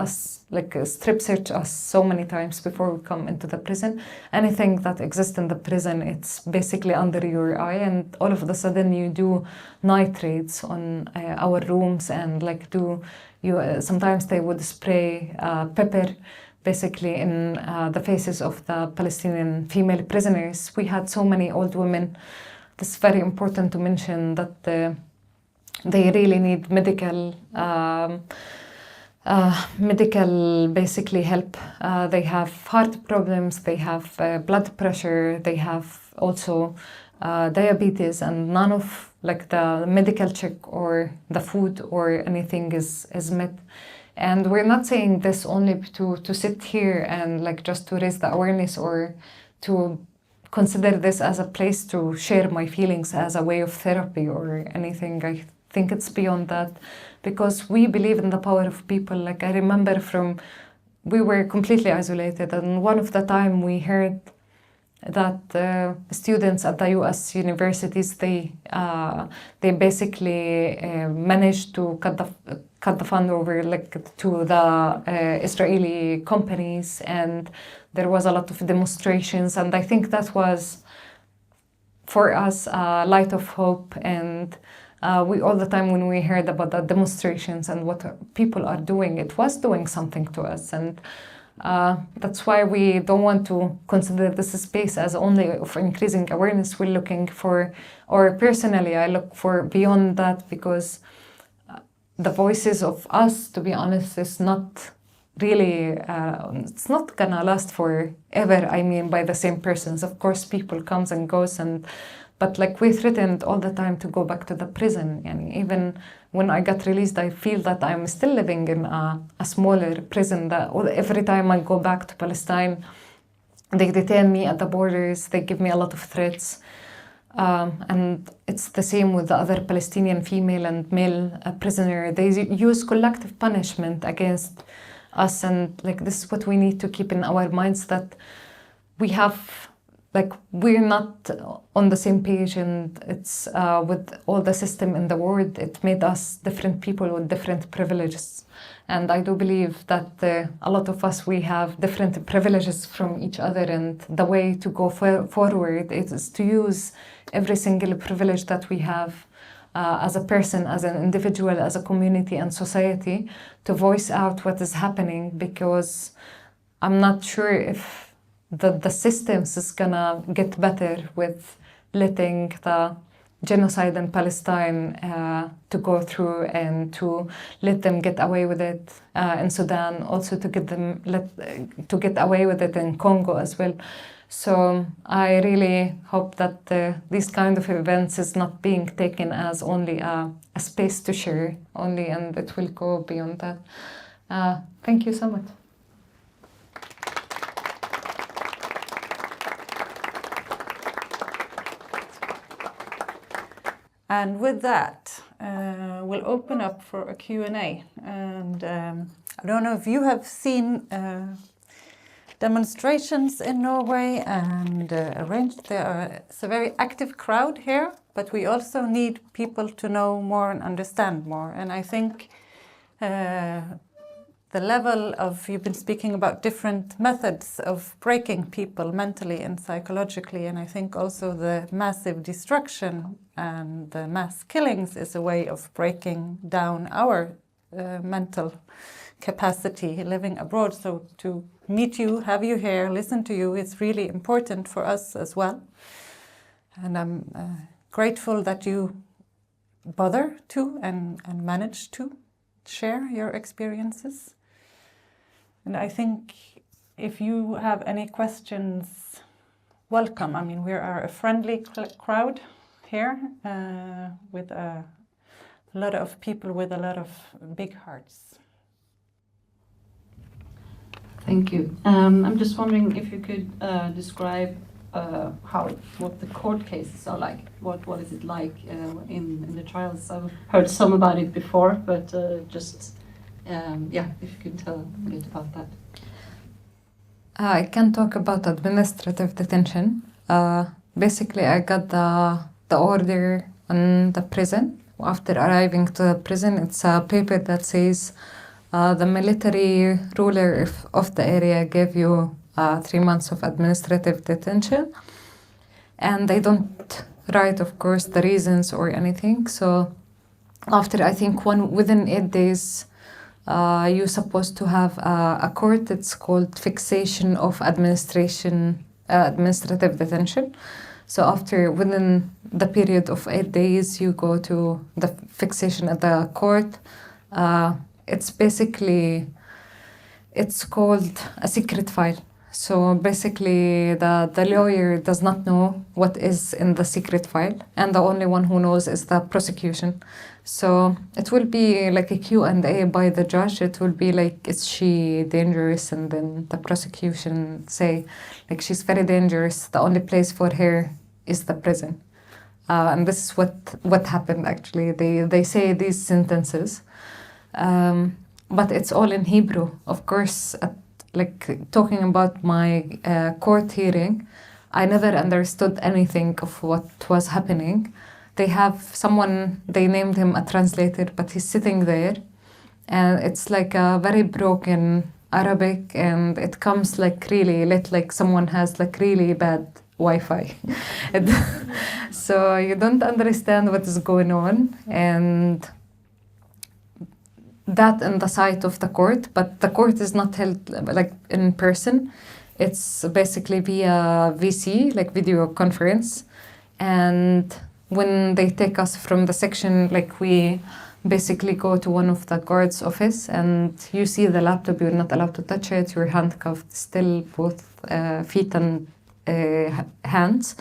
F: search us so many times before we come into the prison. Anything that exists in the prison, it's basically under your eye, and all of a sudden you do night raids on our rooms, and like sometimes they would spray pepper basically in the faces of the Palestinian female prisoners. We had so many old women. It's very important to mention that they really need medical basically help. They have heart problems, they have blood pressure, they have also diabetes, and none of like the medical check or the food or anything is met. And we're not saying this only to sit here and like just to raise the awareness or to consider this as a place to share my feelings as a way of therapy or anything. I think it's beyond that, because we believe in the power of people. Like I remember we were completely isolated, and one of the time we heard that students at the US universities, they basically managed to cut the fund over like to the Israeli companies, and there was a lot of demonstrations, and I think that was for us a light of hope. And we all the time when we heard about the demonstrations and what people are doing, it was doing something to us. And that's why we don't want to consider this space as only of increasing awareness. We're looking for, or personally I look for beyond that, because the voices of us, to be honest, is not really, it's not gonna last forever. I mean, by the same persons. Of course, people comes and goes, but like we threatened all the time to go back to the prison. And even when I got released, I feel that I'm still living in a smaller prison, that every time I go back to Palestine, they detain me at the borders, they give me a lot of threats. And it's the same with the other Palestinian female and male prisoner. They use collective punishment against us. And like this is what we need to keep in our minds, that we have, like, we're not on the same page, and it's with all the system in the world, it made us different people with different privileges. And I do believe that a lot of us, we have different privileges from each other, and the way to go forward is to use every single privilege that we have as a person, as an individual, as a community and society, to voice out what is happening, because I'm not sure if the systems is gonna get better with letting the genocide in Palestine to go through, and to let them get away with it in Sudan, also to get away with it in Congo as well. So I really hope that these kind of events is not being taken as only a space to share only, and it will go beyond that. Thank you so much.
G: And with that, we'll open up for a Q&A. And I don't know if you have seen demonstrations in Norway and arranged. It's a very active crowd here, but we also need people to know more and understand more. And I think the level of, you've been speaking about different methods of breaking people mentally and psychologically, and I think also the massive destruction and the mass killings is a way of breaking down our mental capacity living abroad. So to meet you, have you here, listen to you, it's really important for us as well. And I'm grateful that you bother to and manage to share your experiences. And I think if you have any questions, welcome. I mean, we are a friendly crowd here with a lot of people with a lot of big hearts.
H: Thank you. I'm just wondering if you could describe what the court cases are like. What is it like in the trials? I've heard some about it before, but if you could tell a bit about that.
F: I can talk about administrative detention. Basically, I got the order on the prison. After arriving to the prison, it's a paper that says the military ruler of the area gave you 3 months of administrative detention. And they don't write, of course, the reasons or anything. So after, I think, within 8 days, you're supposed to have a court. It's called fixation of administrative detention. So within the period of 8 days, you go to the fixation at the court. It's called a secret file. So basically, the lawyer does not know what is in the secret file, and the only one who knows is the prosecution. So it will be like a Q&A by the judge. It will be like, is she dangerous? And then the prosecution say, like, she's very dangerous. The only place for her is the prison. And this is what happened, actually. They say these sentences. But it's all in Hebrew. Of course, talking about my court hearing, I never understood anything of what was happening. They have someone, they named him a translator, but he's sitting there. And it's like a very broken Arabic, and it comes like really lit, like someone has like really bad Wi-Fi. So you don't understand what is going on. And that in the sight of the court, but the court is not held like in person. It's basically via VC, like video conference. And when they take us from the section, like we basically go to one of the guards' office, and you see the laptop, you're not allowed to touch it, you're handcuffed still, both feet and hands.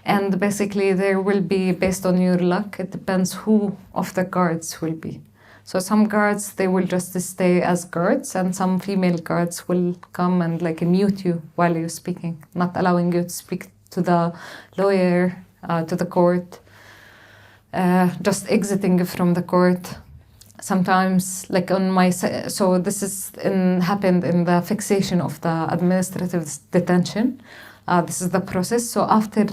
F: And basically there will be, based on your luck, it depends who of the guards will be. So some guards, they will just stay as guards, and some female guards will come and like mute you while you're speaking, not allowing you to speak to the lawyer, to the court, just exiting from the court. Sometimes, like on my, so this is happened in the fixation of the administrative detention. This is the process. So after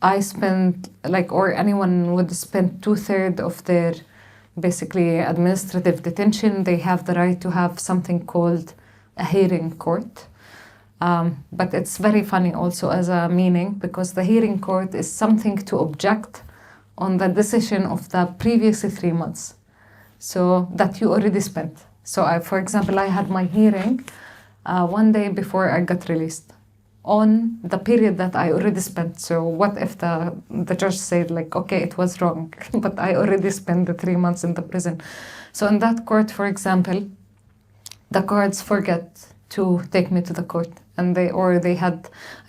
F: I spend, like, or anyone would spend 2/3 of their basically administrative detention, they have the right to have something called a hearing court. But it's very funny also as a meaning, because the hearing court is something to object on the decision of the previous 3 months, so that you already spent. So for example, I had my hearing 1 day before I got released on the period that I already spent. So what if the judge said like, okay, it was wrong, but I already spent the 3 months in the prison. So in that court, for example, the guards forget to take me to the court, and I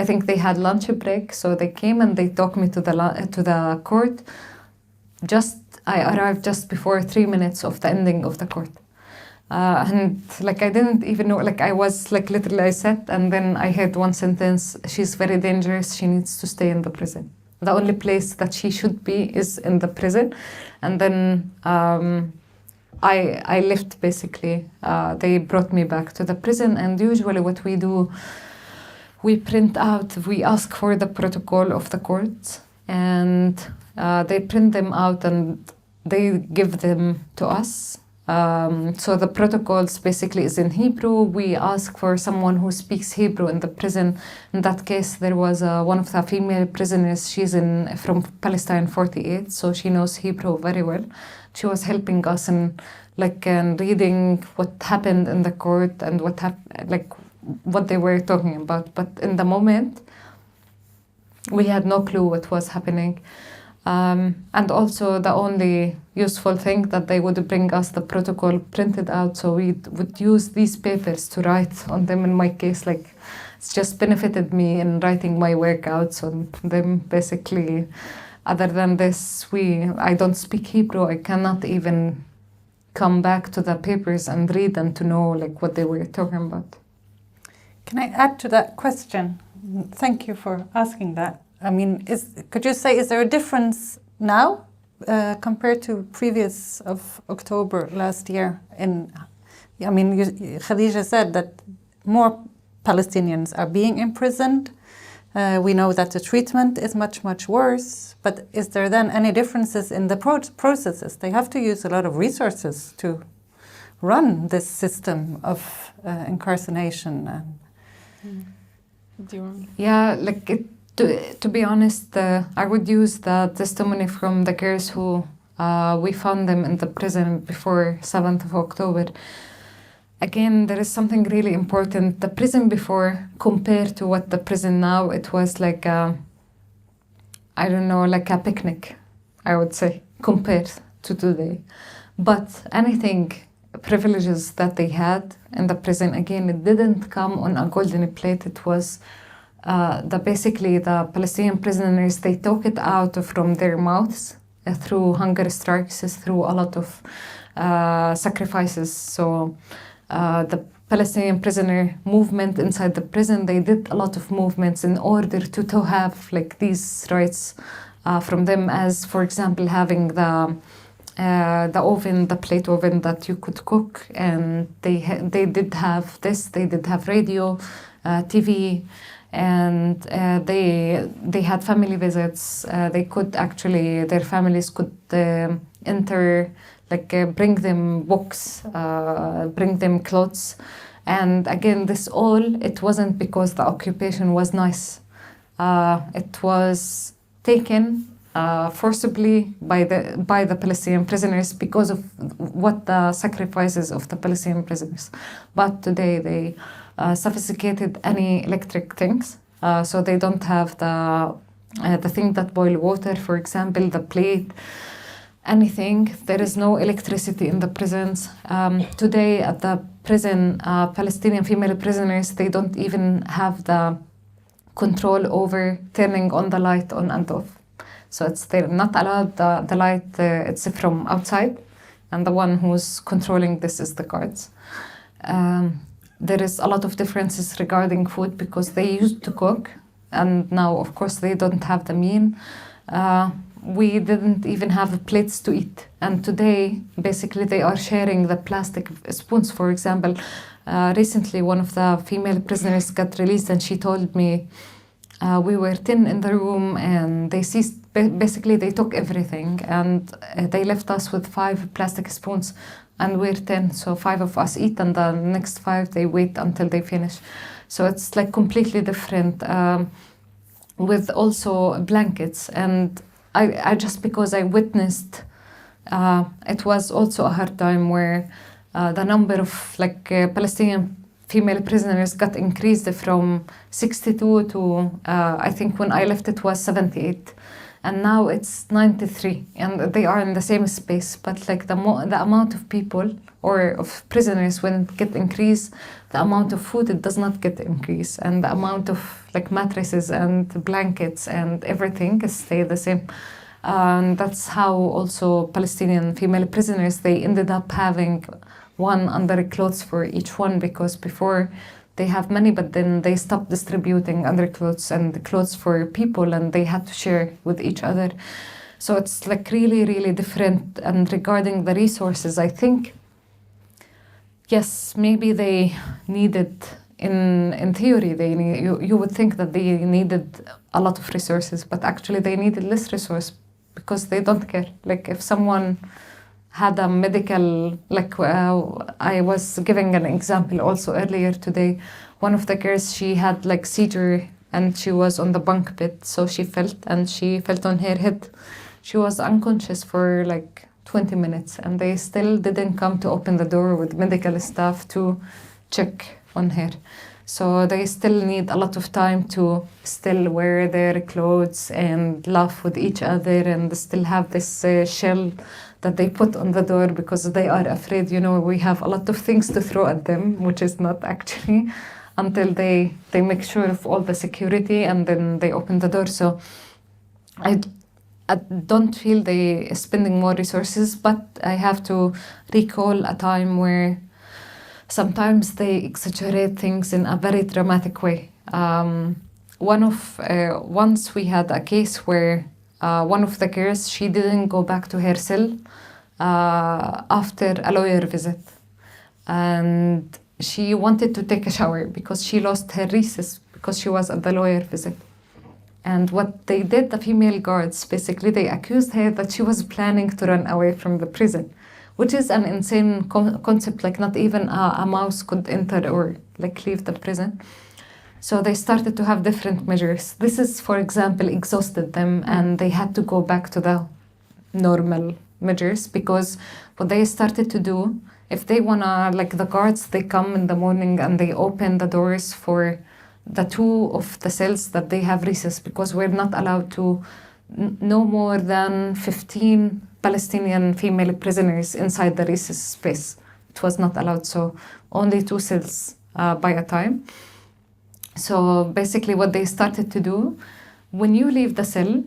F: think they had lunch break, so they came and they took me to the court. I arrived just before 3 minutes of the ending of the court. And like I didn't even know, like I was like literally I sat, and then I heard one sentence: she's very dangerous, she needs to stay in the prison. The only place that she should be is in the prison. And then I left basically. They brought me back to the prison, and usually what we do, we ask for the protocol of the court, and they print them out and they give them to us. So the protocols basically is in Hebrew. We ask for someone who speaks Hebrew in the prison. In that case, there was one of the female prisoners. She's from Palestine 48, so she knows Hebrew very well. She was helping us in reading what happened in the court and what they were talking about. But in the moment, we had no clue what was happening. And also the only useful thing that they would bring us the protocol printed out, so we would use these papers to write on them. In my case, it's just benefited me in writing my workouts on them basically. Other than this, I don't speak Hebrew. I cannot even come back to the papers and read them to know what they were talking about.
G: Can I add to that question? Thank you for asking that. I mean, could you say, is there a difference now compared to previous of October last year? Khadija said that more Palestinians are being imprisoned. We know that the treatment is much, much worse. But is there then any differences in the processes? They have to use a lot of resources to run this system of incarceration.
F: Yeah, to be honest, I would use the testimony from the girls who we found them in the prison before 7th of October. Again, there is something really important. The prison before compared to what the prison now, it was like a picnic, I would say, compared to today. But anything, privileges that they had in the prison, again, it didn't come on a golden plate. It was basically the Palestinian prisoners, they took it out from their mouths through hunger strikes, through a lot of sacrifices. So the Palestinian prisoner movement inside the prison, they did a lot of movements in order to have like these rights from them, as for example having the oven, the plate oven that you could cook, and they did have this. They did have radio, TV, and they had family visits. They could actually, their families could enter, bring them books, bring them clothes. And again, this all, it wasn't because the occupation was nice. It was taken forcibly by the Palestinian prisoners because of what the sacrifices of the Palestinian prisoners. But today they sophisticated any electric things, so they don't have the thing that boil water, for example, the plate, anything. There is no electricity in the prisons. Today at the prison, Palestinian female prisoners, they don't even have the control over turning on the light on and off. So they're not allowed the light, it's from outside, and the one who's controlling this is the guards. There is a lot of differences regarding food because they used to cook, and now of course they don't have the mean. We didn't even have plates to eat, and today basically they are sharing the plastic spoons. For example, recently one of the female prisoners got released, and she told me we were 10 in the room, and they seized, basically they took everything, and they left us with 5 plastic spoons, and we're 10, so 5 of us eat, and the next 5 they wait until they finish. So it's like completely different, with also blankets. And I just because I witnessed, it was also a hard time where the number of Palestinian female prisoners got increased from 62 to I think when I left it was 78, and now it's 93, and they are in the same space. But the amount of people or of prisoners, when it get increased, the amount of food, it does not get increased, and the amount of mattresses and blankets and everything stay the same. And that's how also Palestinian female prisoners, they ended up having one underclothes for each one, because before they have many, but then they stopped distributing underclothes and clothes for people, and they had to share with each other. So it's really, really different. And regarding the resources, I think, yes, maybe they needed, in theory, you would think that they needed a lot of resources, but actually they needed less resource because they don't care. If someone had a medical, I was giving an example also earlier today. One of the girls, she had seizure, and she was on the bunk bed, so she felt on her head. She was unconscious for 20 minutes, and they still didn't come to open the door with medical staff to check on her. So they still need a lot of time to still wear their clothes and laugh with each other, and still have this shell that they put on the door because they are afraid, we have a lot of things to throw at them, which is not actually, until they make sure of all the security, and then they open the door. So I don't feel they spending more resources, but I have to recall a time where sometimes they exaggerate things in a very dramatic way. once we had a case where one of the girls, she didn't go back to her cell after a lawyer visit, and she wanted to take a shower because she lost her recess because she was at the lawyer visit. And what they did, the female guards, basically they accused her that she was planning to run away from the prison, which is an insane concept. Like not even a mouse could enter or like leave the prison. So they started to have different measures. This is, for example, exhausted them, and they had to go back to the normal measures, because what they started to do, if they wanna, like the guards, they come in the morning and they open the doors for the two of the cells that they have recess, because we're not allowed to no more than 15 Palestinian female prisoners inside the recess space. It was not allowed, so only 2 cells by a time. So basically what they started to do, when you leave the cell,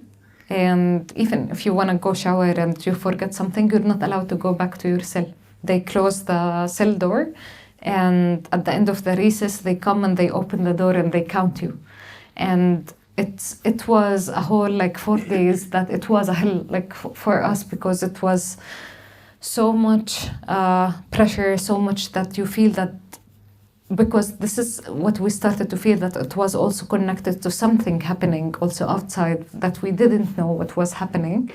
F: and even if you want to go shower and you forget something, you're not allowed to go back to your cell. They close the cell door, and at the end of the recess, they come and they open the door and they count you. And it was a whole like 4 days that it was a hell like for us, because it was so much pressure, so much that you feel that, because this is what we started to feel, that it was also connected to something happening also outside that we didn't know what was happening.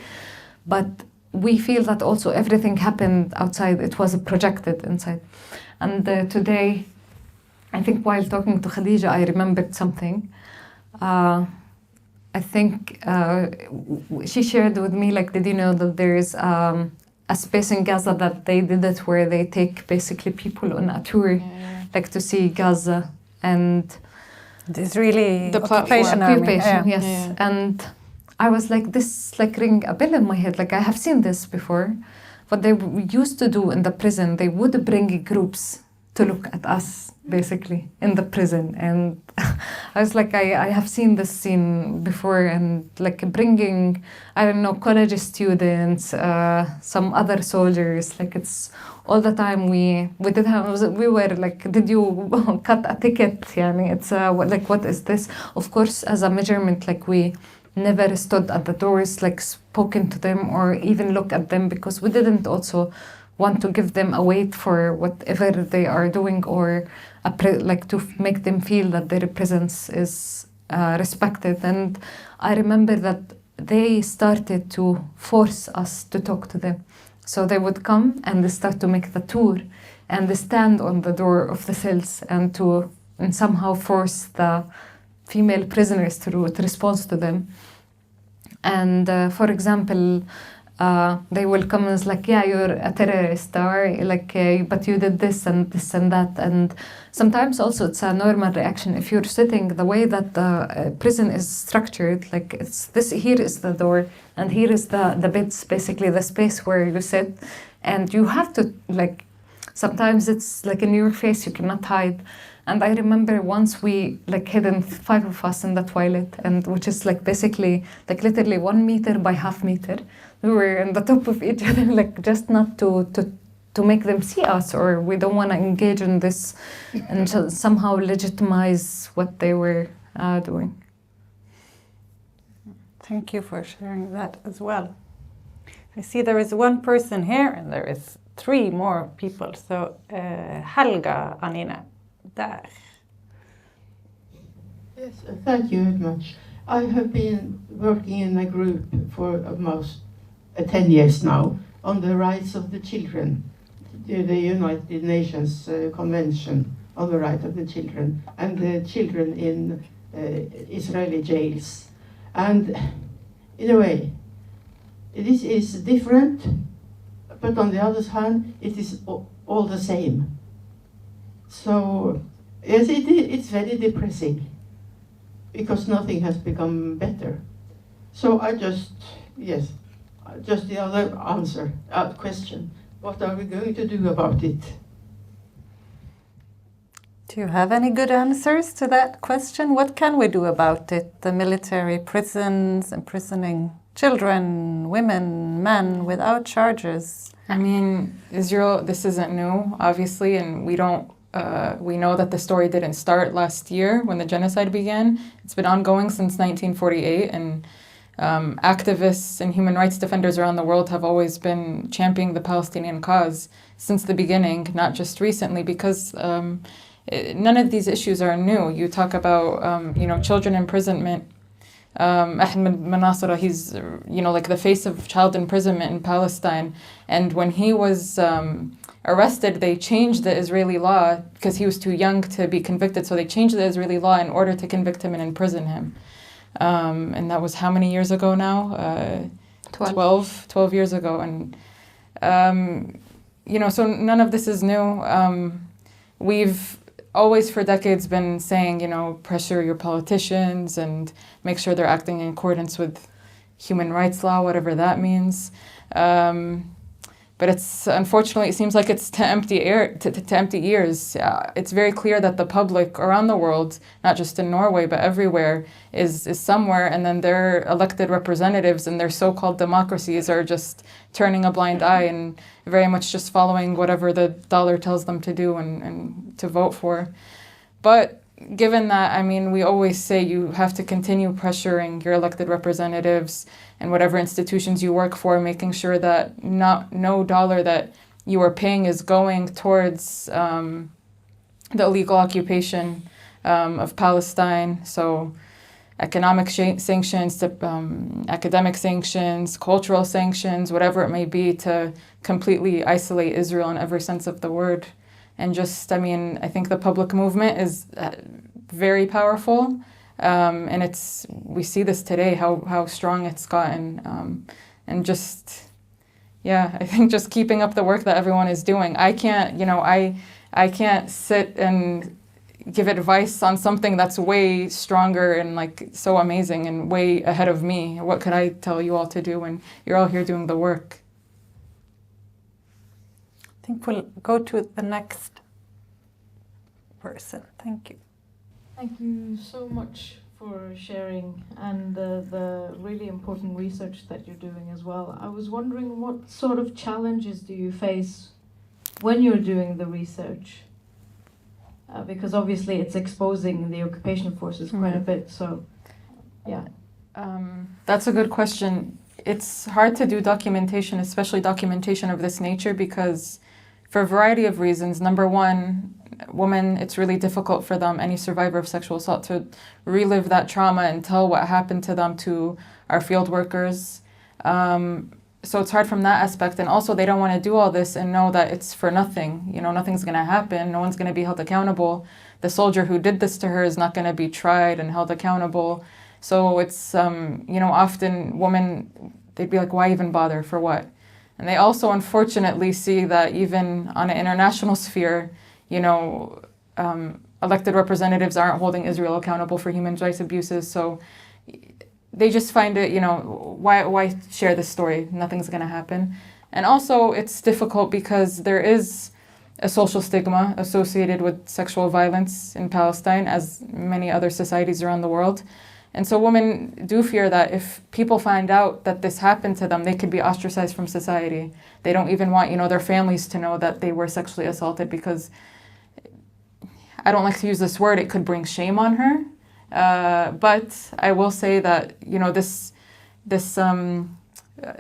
F: But we feel that also everything happened outside, it was projected inside. And today, I think while talking to Khadija, I remembered something. I think she shared with me, like, did you know that there is a space in Gaza that they did it where they take basically people on a tour, like to see Gaza, and
G: it's really
F: the
G: occupation,
F: yes. Yeah. And I was like, this like ring a bell in my head, like I have seen this before. What they used to do in the prison, they would bring groups to look at us, basically, in the prison. And I was like, I have seen this scene before, and like bringing, I don't know, college students, some other soldiers, like it's all the time we were like, did you cut a ticket? Yani it's like, what is this? Of course, as a measurement, like we never stood at the doors, like spoken to them or even look at them, because we didn't also want to give them a weight for whatever they are doing, or like to make them feel that their presence is respected. And I remember that they started to force us to talk to them. So they would come and they start to make the tour, and they stand on the door of the cells and somehow force the female prisoners to respond to them. And for example, they will come and it's like, yeah, you're a terrorist, or like, but you did this and this and that. And sometimes also it's a normal reaction. If you're sitting, the way that the prison is structured, like it's this, here is the door and here is the beds, basically the space where you sit, and you have to, like, sometimes it's like in your face, you cannot hide. And I remember once we like hidden 5 of us in the toilet, and which is like basically like literally 1 meter by half meter. We were on the top of each other, like just not to make them see us, or we don't want to engage in this and somehow legitimize what they were doing.
G: Thank you for sharing that as well. I see there is 1 person here and there is 3 more people. So Helga, Anine. There.
I: Yes, thank you very much. I have been working in a group for almost 10 years now on the rights of the children, the United Nations Convention on the Rights of the Children, and the children in Israeli jails. And in a way, this is different, but on the other hand, it is all the same. So, yes, it's very depressing, because nothing has become better. So just the other question, what are we going to do about it?
G: Do you have any good answers to that question? What can we do about it? The military prisons, imprisoning children, women, men without charges.
B: I mean, Israel, this isn't new, obviously, and we don't we know that the story didn't start last year when the genocide began. It's been ongoing since 1948, and activists and human rights defenders around the world have always been championing the Palestinian cause since the beginning, not just recently, because none of these issues are new. You talk about, children imprisonment. Ahmed Manasra, he's, like the face of child imprisonment in Palestine. And when he was arrested, they changed the Israeli law because he was too young to be convicted. So they changed the Israeli law in order to convict him and imprison him. And that was how many years ago now? 12 years ago. And, so none of this is new. We've always for decades been saying, pressure your politicians and make sure they're acting in accordance with human rights law, whatever that means. But it's unfortunately, it seems like it's to empty ears. It's very clear that the public around the world, not just in Norway, but everywhere, is somewhere, and then their elected representatives and their so-called democracies are just turning a blind eye and very much just following whatever the dollar tells them to do and to vote for. But given that, we always say you have to continue pressuring your elected representatives and whatever institutions you work for, making sure that no dollar that you are paying is going towards the illegal occupation of Palestine. So economic sanctions, academic sanctions, cultural sanctions, whatever it may be, to completely isolate Israel in every sense of the word. And just, I think the public movement is very powerful. And we see this today, how strong it's gotten. And just, I think just keeping up the work that everyone is doing. I can't, I can't sit and give advice on something that's way stronger and so amazing and way ahead of me. What could I tell you all to do when you're all here doing the work?
G: I think we'll go to the next person. Thank you.
A: Thank you so much for sharing and the really important research that you're doing as well. I was wondering, what sort of challenges do you face when you're doing the research? Because obviously it's exposing the occupation forces quite a bit, so yeah.
B: That's a good question. It's hard to do documentation, especially documentation of this nature, because for a variety of reasons. Number one, women, it's really difficult for them, any survivor of sexual assault, to relive that trauma and tell what happened to them to our field workers. So it's hard from that aspect. And also they don't want to do all this and know that it's for nothing. Nothing's going to happen. No one's going to be held accountable. The soldier who did this to her is not going to be tried and held accountable. So it's, often women, they'd be like, why even bother? For what? And they also unfortunately see that even on an international sphere, elected representatives aren't holding Israel accountable for human rights abuses. So they just find it, why share this story? Nothing's going to happen. And also it's difficult because there is a social stigma associated with sexual violence in Palestine, as many other societies around the world. And so women do fear that if people find out that this happened to them, they could be ostracized from society. They don't even want, their families to know that they were sexually assaulted, because I don't like to use this word, it could bring shame on her. But I will say that, this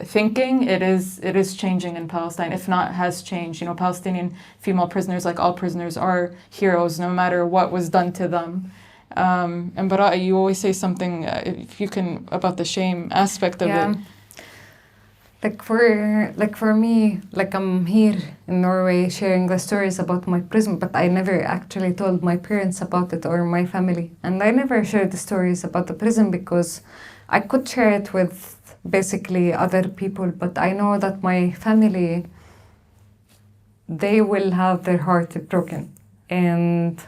B: thinking, it is changing in Palestine, if not has changed. Palestinian female prisoners, like all prisoners, are heroes no matter what was done to them. And Bara'a, you always say something, if you can, about the shame aspect of it.
F: For me, I'm here in Norway sharing the stories about my prison, but I never actually told my parents about it or my family. And I never shared the stories about the prison because I could share it with basically other people, but I know that my family, they will have their heart broken and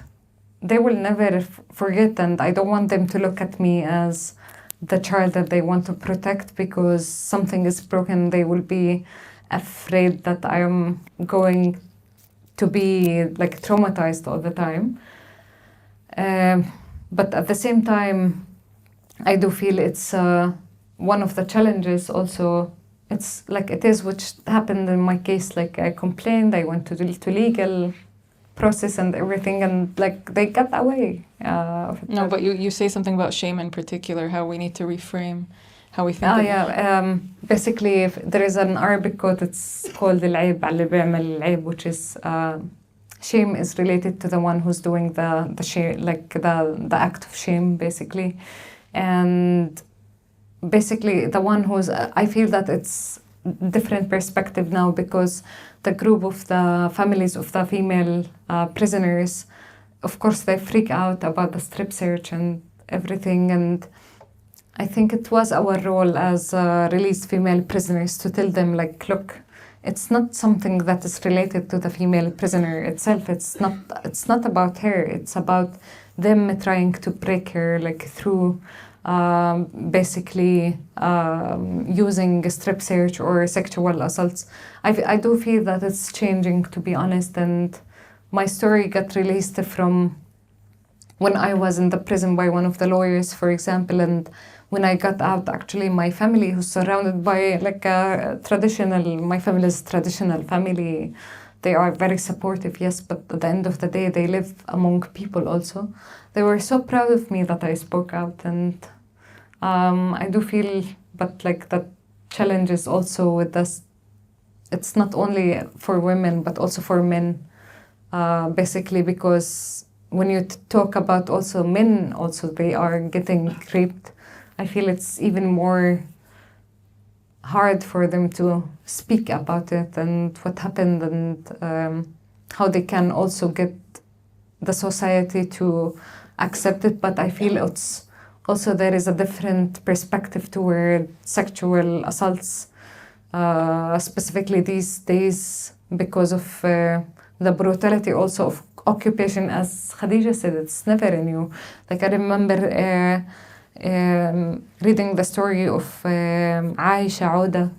F: they will never forget, and I don't want them to look at me as the child that they want to protect because something is broken. They will be afraid that I am going to be traumatized all the time. But at the same time, I do feel it's one of the challenges also. It's it is which happened in my case. I complained, I went to legal process and everything, and like they got away.
B: No, but you say something about shame in particular, how we need to reframe how we think.
F: Basically, there is an Arabic quote. It's called العيب على اللي بيعمل العيب, which is shame is related to the one who's doing the shame, like the act of shame, basically, and basically the one who's. I feel that it's different perspective now, because the group of the families of the female prisoners, of course, they freak out about the strip search and everything, and I think it was our role as released female prisoners to tell them, like, look, it's not something that is related to the female prisoner itself. It's not about her. It's about them trying to break her, like, through basically using a strip search or sexual assaults. I do feel that it's changing, to be honest, and my story got released from when I was in the prison by one of the lawyers, for example, and when I got out, actually, my family, who's surrounded by like my family's traditional family, they are very supportive, yes, but at the end of the day, they live among people also. They were so proud of me that I spoke out, and I do feel, but like that challenge is also with this. It's not only for women, but also for men, basically, because when you talk about also men, also they are getting raped. I feel it's even more hard for them to speak about it and what happened, and how they can also get the society to accept it. But I feel it's also there is a different perspective toward sexual assaults, specifically these days, because of the brutality also of occupation. As Khadija said, it's never new. Like I remember reading the story of Aisha Ouda,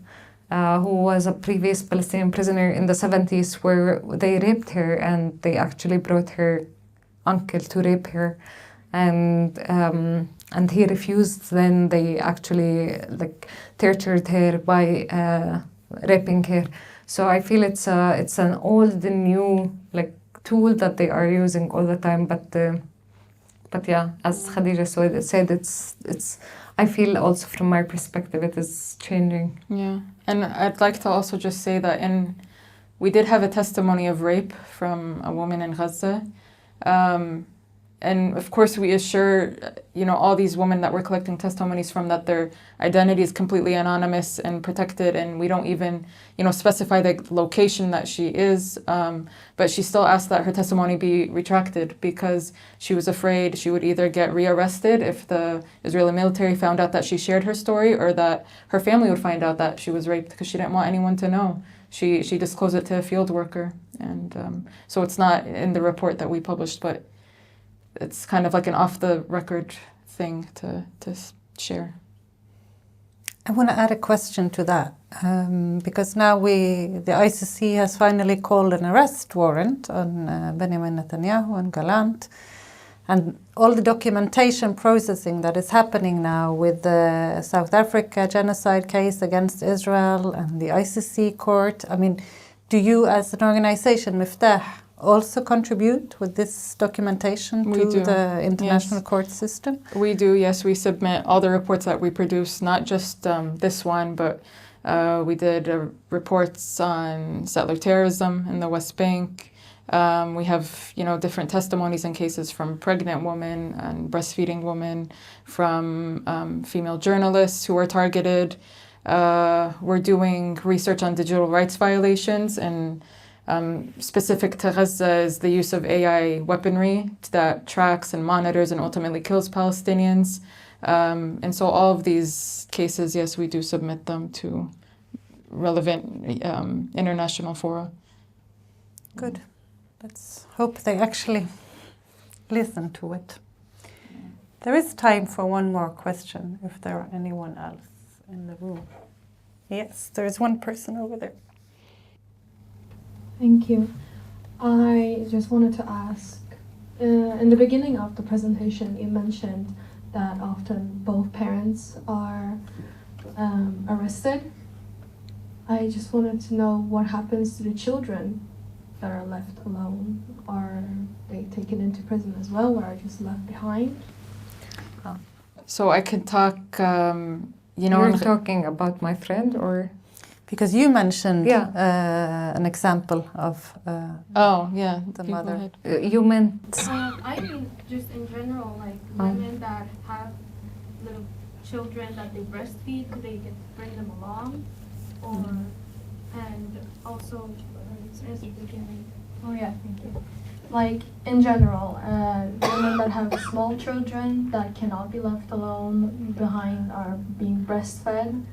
F: who was a previous Palestinian prisoner in the 70s, where they raped her and they actually brought her uncle to rape her, and he refused. Then they actually like tortured her by raping her. So I feel it's an old and new like tool that they are using all the time, but yeah, as Khadija said, it's. I feel also from my perspective, it is changing.
B: Yeah, and I'd like to also just say that we did have a testimony of rape from a woman in Gaza, and of course we assure all these women that we're collecting testimonies from that their identity is completely anonymous and protected, and we don't even specify the location that she is, but she still asked that her testimony be retracted because she was afraid she would either get rearrested if the Israeli military found out that she shared her story, or that her family would find out that she was raped, because she didn't want anyone to know. She disclosed it to a field worker, and so it's not in the report that we published, but it's kind of like an off-the-record thing to share.
G: I want to add a question to that, because now the ICC has finally called an arrest warrant on Benjamin Netanyahu and Gallant, and all the documentation processing that is happening now with the South Africa genocide case against Israel and the ICC court. I mean, do you as an organization, MIFTAH, also contribute with this documentation to the international court system?
B: We do, yes. We submit all the reports that we produce, not just this one, but we did reports on settler terrorism in the West Bank. We have, different testimonies and cases from pregnant women and breastfeeding women, from female journalists who are targeted. We're doing research on digital rights violations, and specific to Gaza is the use of AI weaponry that tracks and monitors and ultimately kills Palestinians. And so all of these cases, yes, we do submit them to relevant international fora.
G: Good. Let's hope they actually listen to it. There is time for one more question, if there are anyone else in the room. Yes, there is one person over there.
J: Thank you. I just wanted to ask, in the beginning of the presentation, you mentioned that often both parents are arrested. I just wanted to know what happens to the children that are left alone? Are they taken into prison as well, or are just left behind?
B: So I could talk,
F: You're talking about my friend, or?
G: Because you mentioned an example of the mother.
F: You meant?
J: I mean, just in general, like women that have little children that they breastfeed, do they get to bring them along? Or, and also, oh yeah, thank you. Like in general, women that have small children that cannot be left alone behind are being breastfed,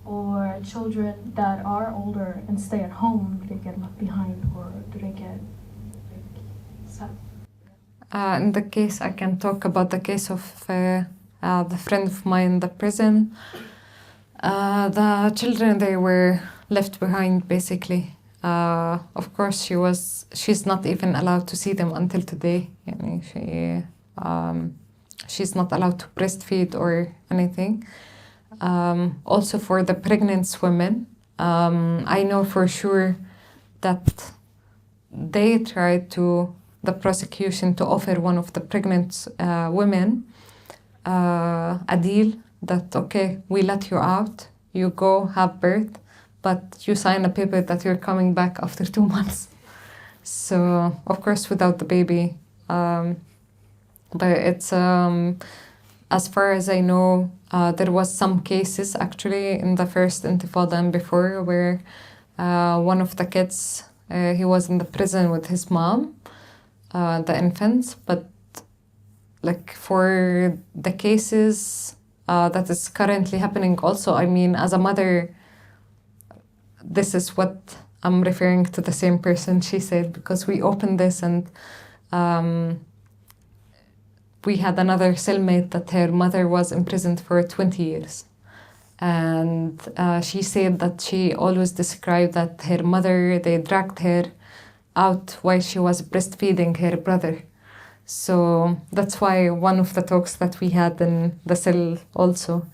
J: or children that are older and stay at home, do they get left behind, or do they get set?
F: In the case, I can talk about the case of the friend of mine in the prison. The children, they were left behind basically. Of course, she's not even allowed to see them until today. She's not allowed to breastfeed or anything. Also for the pregnant women, I know for sure that they tried the prosecution to offer one of the pregnant women a deal that, okay, we let you out, you go have birth, but you sign a paper that you're coming back after 2 months. So, of course, without the baby. But it's, as far as I know, there was some cases actually in the first Intifada and before where one of the kids, he was in the prison with his mom, the infants, but like for the cases that is currently happening also, I mean, as a mother, this is what I'm referring to the same person she said, because we opened this and we had another cellmate that her mother was imprisoned for 20 years. And she said that she always described that her mother, they dragged her out while she was breastfeeding her brother. So that's why one of the talks that we had in the cell also.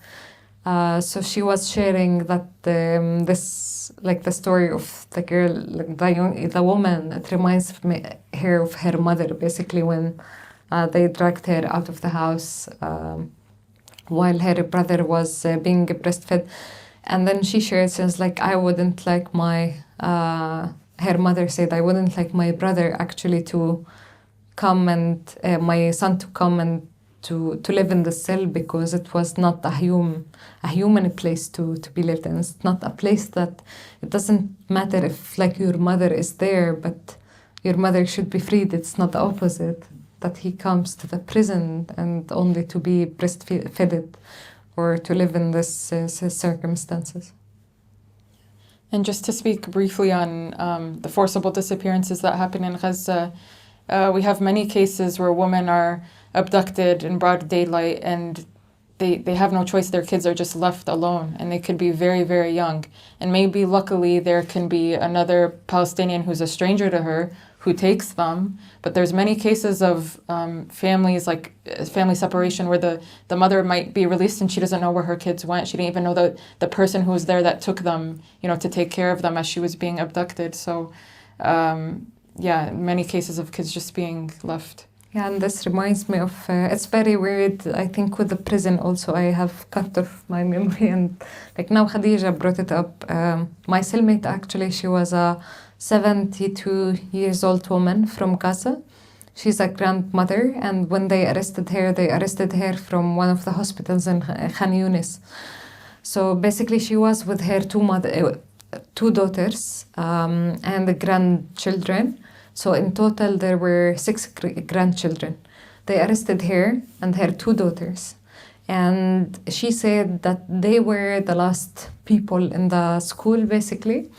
F: So she was sharing that this, like the story of the girl, like the woman, it reminds her of her mother, basically when they dragged her out of the house while her brother was being breastfed. And then she shared, she was like, I wouldn't like her mother said, I wouldn't like my brother actually to come and my son to come and to live in the cell, because it was not a human place to be lived in. It's not a place that, it doesn't matter if like your mother is there, but your mother should be freed. It's not the opposite, that he comes to the prison and only to be breastfed or to live in this circumstances.
B: And just to speak briefly on the forcible disappearances that happen in Gaza, we have many cases where women are abducted in broad daylight and they have no choice. Their kids are just left alone, and they could be very, very young. And maybe luckily there can be another Palestinian who's a stranger to her who takes them. But there's many cases of families, like family separation, where the mother might be released and she doesn't know where her kids went. She didn't even know the person who was there that took them, to take care of them as she was being abducted. So many cases of kids just being left.
F: Yeah, and this reminds me of, it's very weird, I think with the prison also, I have cut off my memory, and like now Khadija brought it up. My cellmate actually, she was a 72 years old woman from Gaza. She's a grandmother, and when they arrested her from one of the hospitals in Khan Yunis. So basically she was with her two daughters and the grandchildren. So in total, there were 6 grandchildren. They arrested her and her 2 daughters. And she said that they were the last people in the school, basically.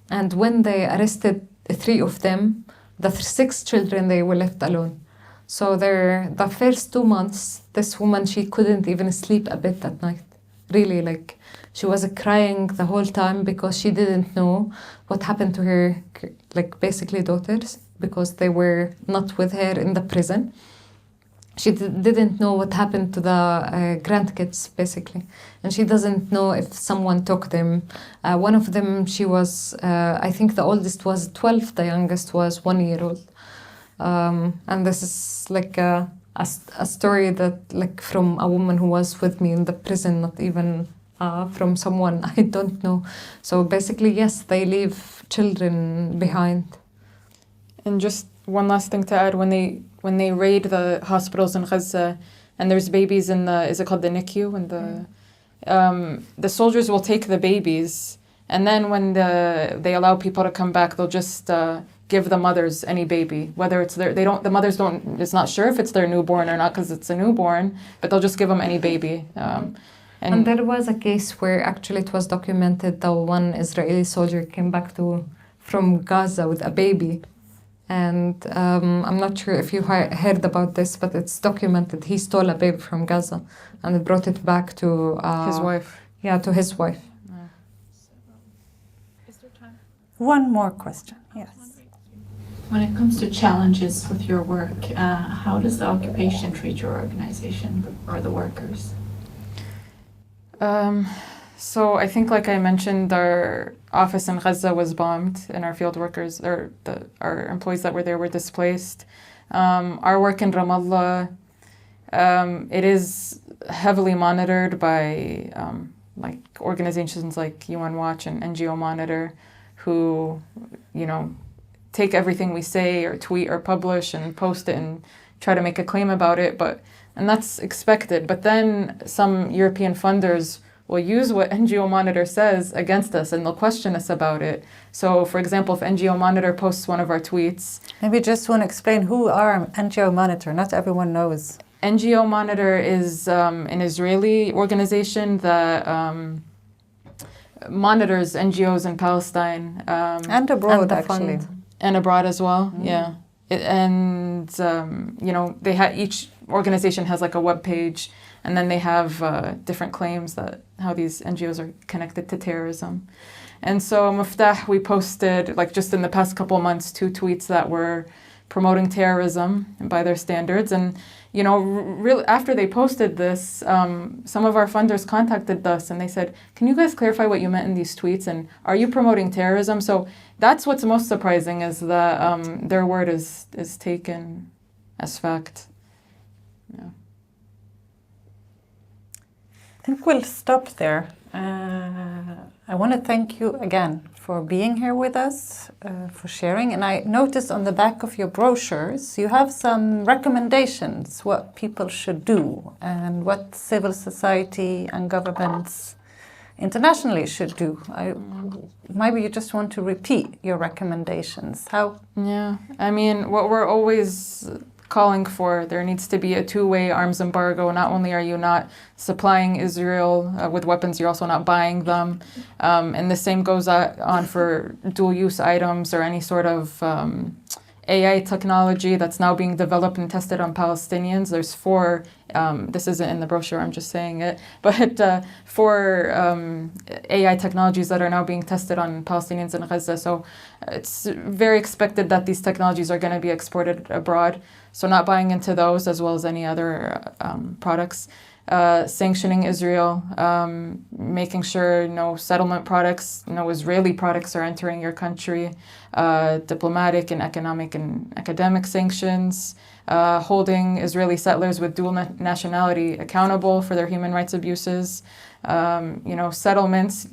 F: And when they arrested 3 of them, the 6 children, they were left alone. So the first 2 months, this woman, she couldn't even sleep a bit at night. Really, like, she was crying the whole time because she didn't know what happened to her, like, basically daughters, because they were not with her in the prison. she didn't know what happened to the grandkids, basically. And she doesn't know if someone took them. One of them, she was, I think the oldest was 12, the youngest was 1 year old. And this is like a story that, like, from a woman who was with me in the prison, not even from someone I don't know. So basically, yes, they leave children behind.
B: And just one last thing to add, when they raid the hospitals in Gaza, and there's babies in the, is it called the NICU? And the soldiers will take the babies, and then when they allow people to come back, they'll just give the mothers any baby, whether it's the mothers it's not sure if it's their newborn or not because it's a newborn, but they'll just give them any baby.
F: And there was a case where actually it was documented that one Israeli soldier came back from Gaza with a baby. And I'm not sure if you heard about this, but it's documented. He stole a baby from Gaza and brought it back to
B: his wife.
F: Yeah, to his wife.
G: Is there time? One more question, yes.
K: When it comes to challenges with your work, how does the occupation treat your organization or the workers?
B: So I think, like I mentioned, our office in Gaza was bombed, and our field workers, or our employees that were there, were displaced. Our work in Ramallah, it is heavily monitored by like organizations like UN Watch and NGO Monitor, who, take everything we say or tweet or publish and post it and try to make a claim about it. And that's expected. But then some European funders will use what NGO Monitor says against us, and they'll question us about it. So, for example, if NGO Monitor posts one of our tweets...
G: Maybe just want to explain who are NGO Monitor. Not everyone knows.
B: NGO Monitor is an Israeli organization that monitors NGOs in Palestine.
G: And abroad, actually.
B: And abroad as well, yeah. Each organization has like a web page, and then they have different claims that how these NGOs are connected to terrorism. And so MIFTAH, we posted, like just in the past couple of months, 2 tweets that were promoting terrorism by their standards. And, really after they posted this, some of our funders contacted us and they said, can you guys clarify what you meant in these tweets? And are you promoting terrorism? So that's what's most surprising, is that their word is taken as fact. Yeah.
G: I think we'll stop there. I want to thank you again for being here with us, for sharing. And I noticed on the back of your brochures, you have some recommendations what people should do and what civil society and governments internationally should do. Maybe you just want to repeat your recommendations. How?
B: Yeah, I mean, what we're always calling for, there needs to be a 2-way arms embargo. Not only are you not supplying Israel with weapons, you're also not buying them. And the same goes on for dual-use items or any sort of AI technology that's now being developed and tested on Palestinians. There's 4, this isn't in the brochure, I'm just saying it, but 4 AI technologies that are now being tested on Palestinians in Gaza. So it's very expected that these technologies are going to be exported abroad. So not buying into those, as well as any other products. Sanctioning Israel, making sure no settlement products, no Israeli products are entering your country, diplomatic and economic and academic sanctions, holding Israeli settlers with dual nationality accountable for their human rights abuses. Settlements,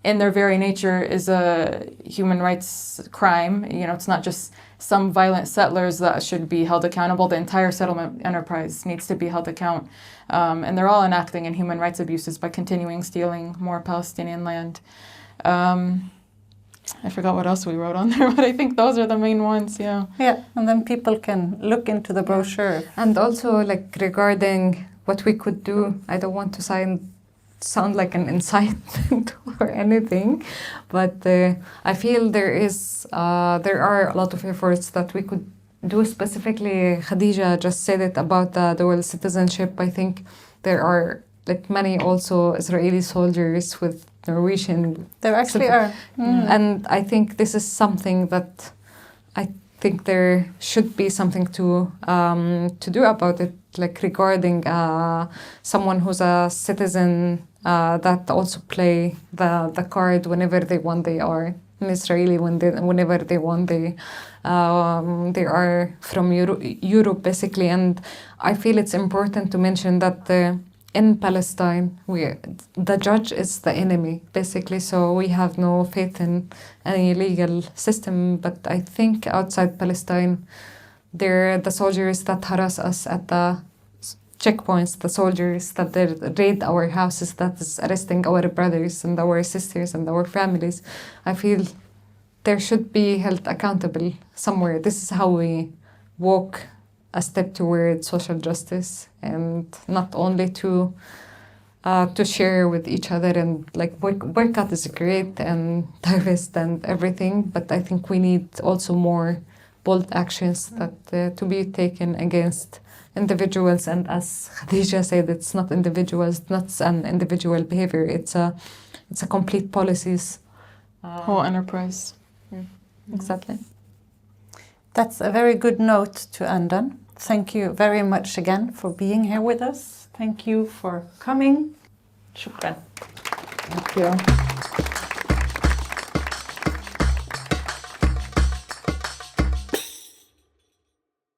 B: in their very nature, is a human rights crime. It's not just some violent settlers that should be held accountable. The entire settlement enterprise needs to be held account. And they're all enacting in human rights abuses by continuing stealing more Palestinian land. I forgot what else we wrote on there, but I think those are the main ones, yeah.
G: Yeah, and then people can look into the brochure.
F: And also, like, regarding what we could do, I don't want to sound like an incitement or anything, but I feel there are a lot of efforts that we could do. Specifically, Khadija just said it about the dual citizenship. I think there are like many also Israeli soldiers with Norwegian.
G: There actually are.
F: And I think this is something that I think there should be something to do about it, like regarding someone who's a citizen that also play the card whenever they want. They are an Israeli whenever they want. They are from Europe basically, and I feel it's important to mention that in Palestine, the judge is the enemy, basically, so we have no faith in any legal system. But I think outside Palestine, they're the soldiers that harass us at the checkpoints, the soldiers that raid our houses, that is arresting our brothers and our sisters and our families. I feel there should be held accountable somewhere. This is how we walk a step toward social justice, and not only to share with each other and like boycott is great and divest and everything, but I think we need also more bold actions that to be taken against individuals. And as Khadija said, it's not individuals, not an individual behavior. It's a complete policies.
B: Whole enterprise.
F: Exactly.
G: That's a very good note to end on. Thank you very much again for being here with us. Thank you for coming. Shukran.
B: Thank you.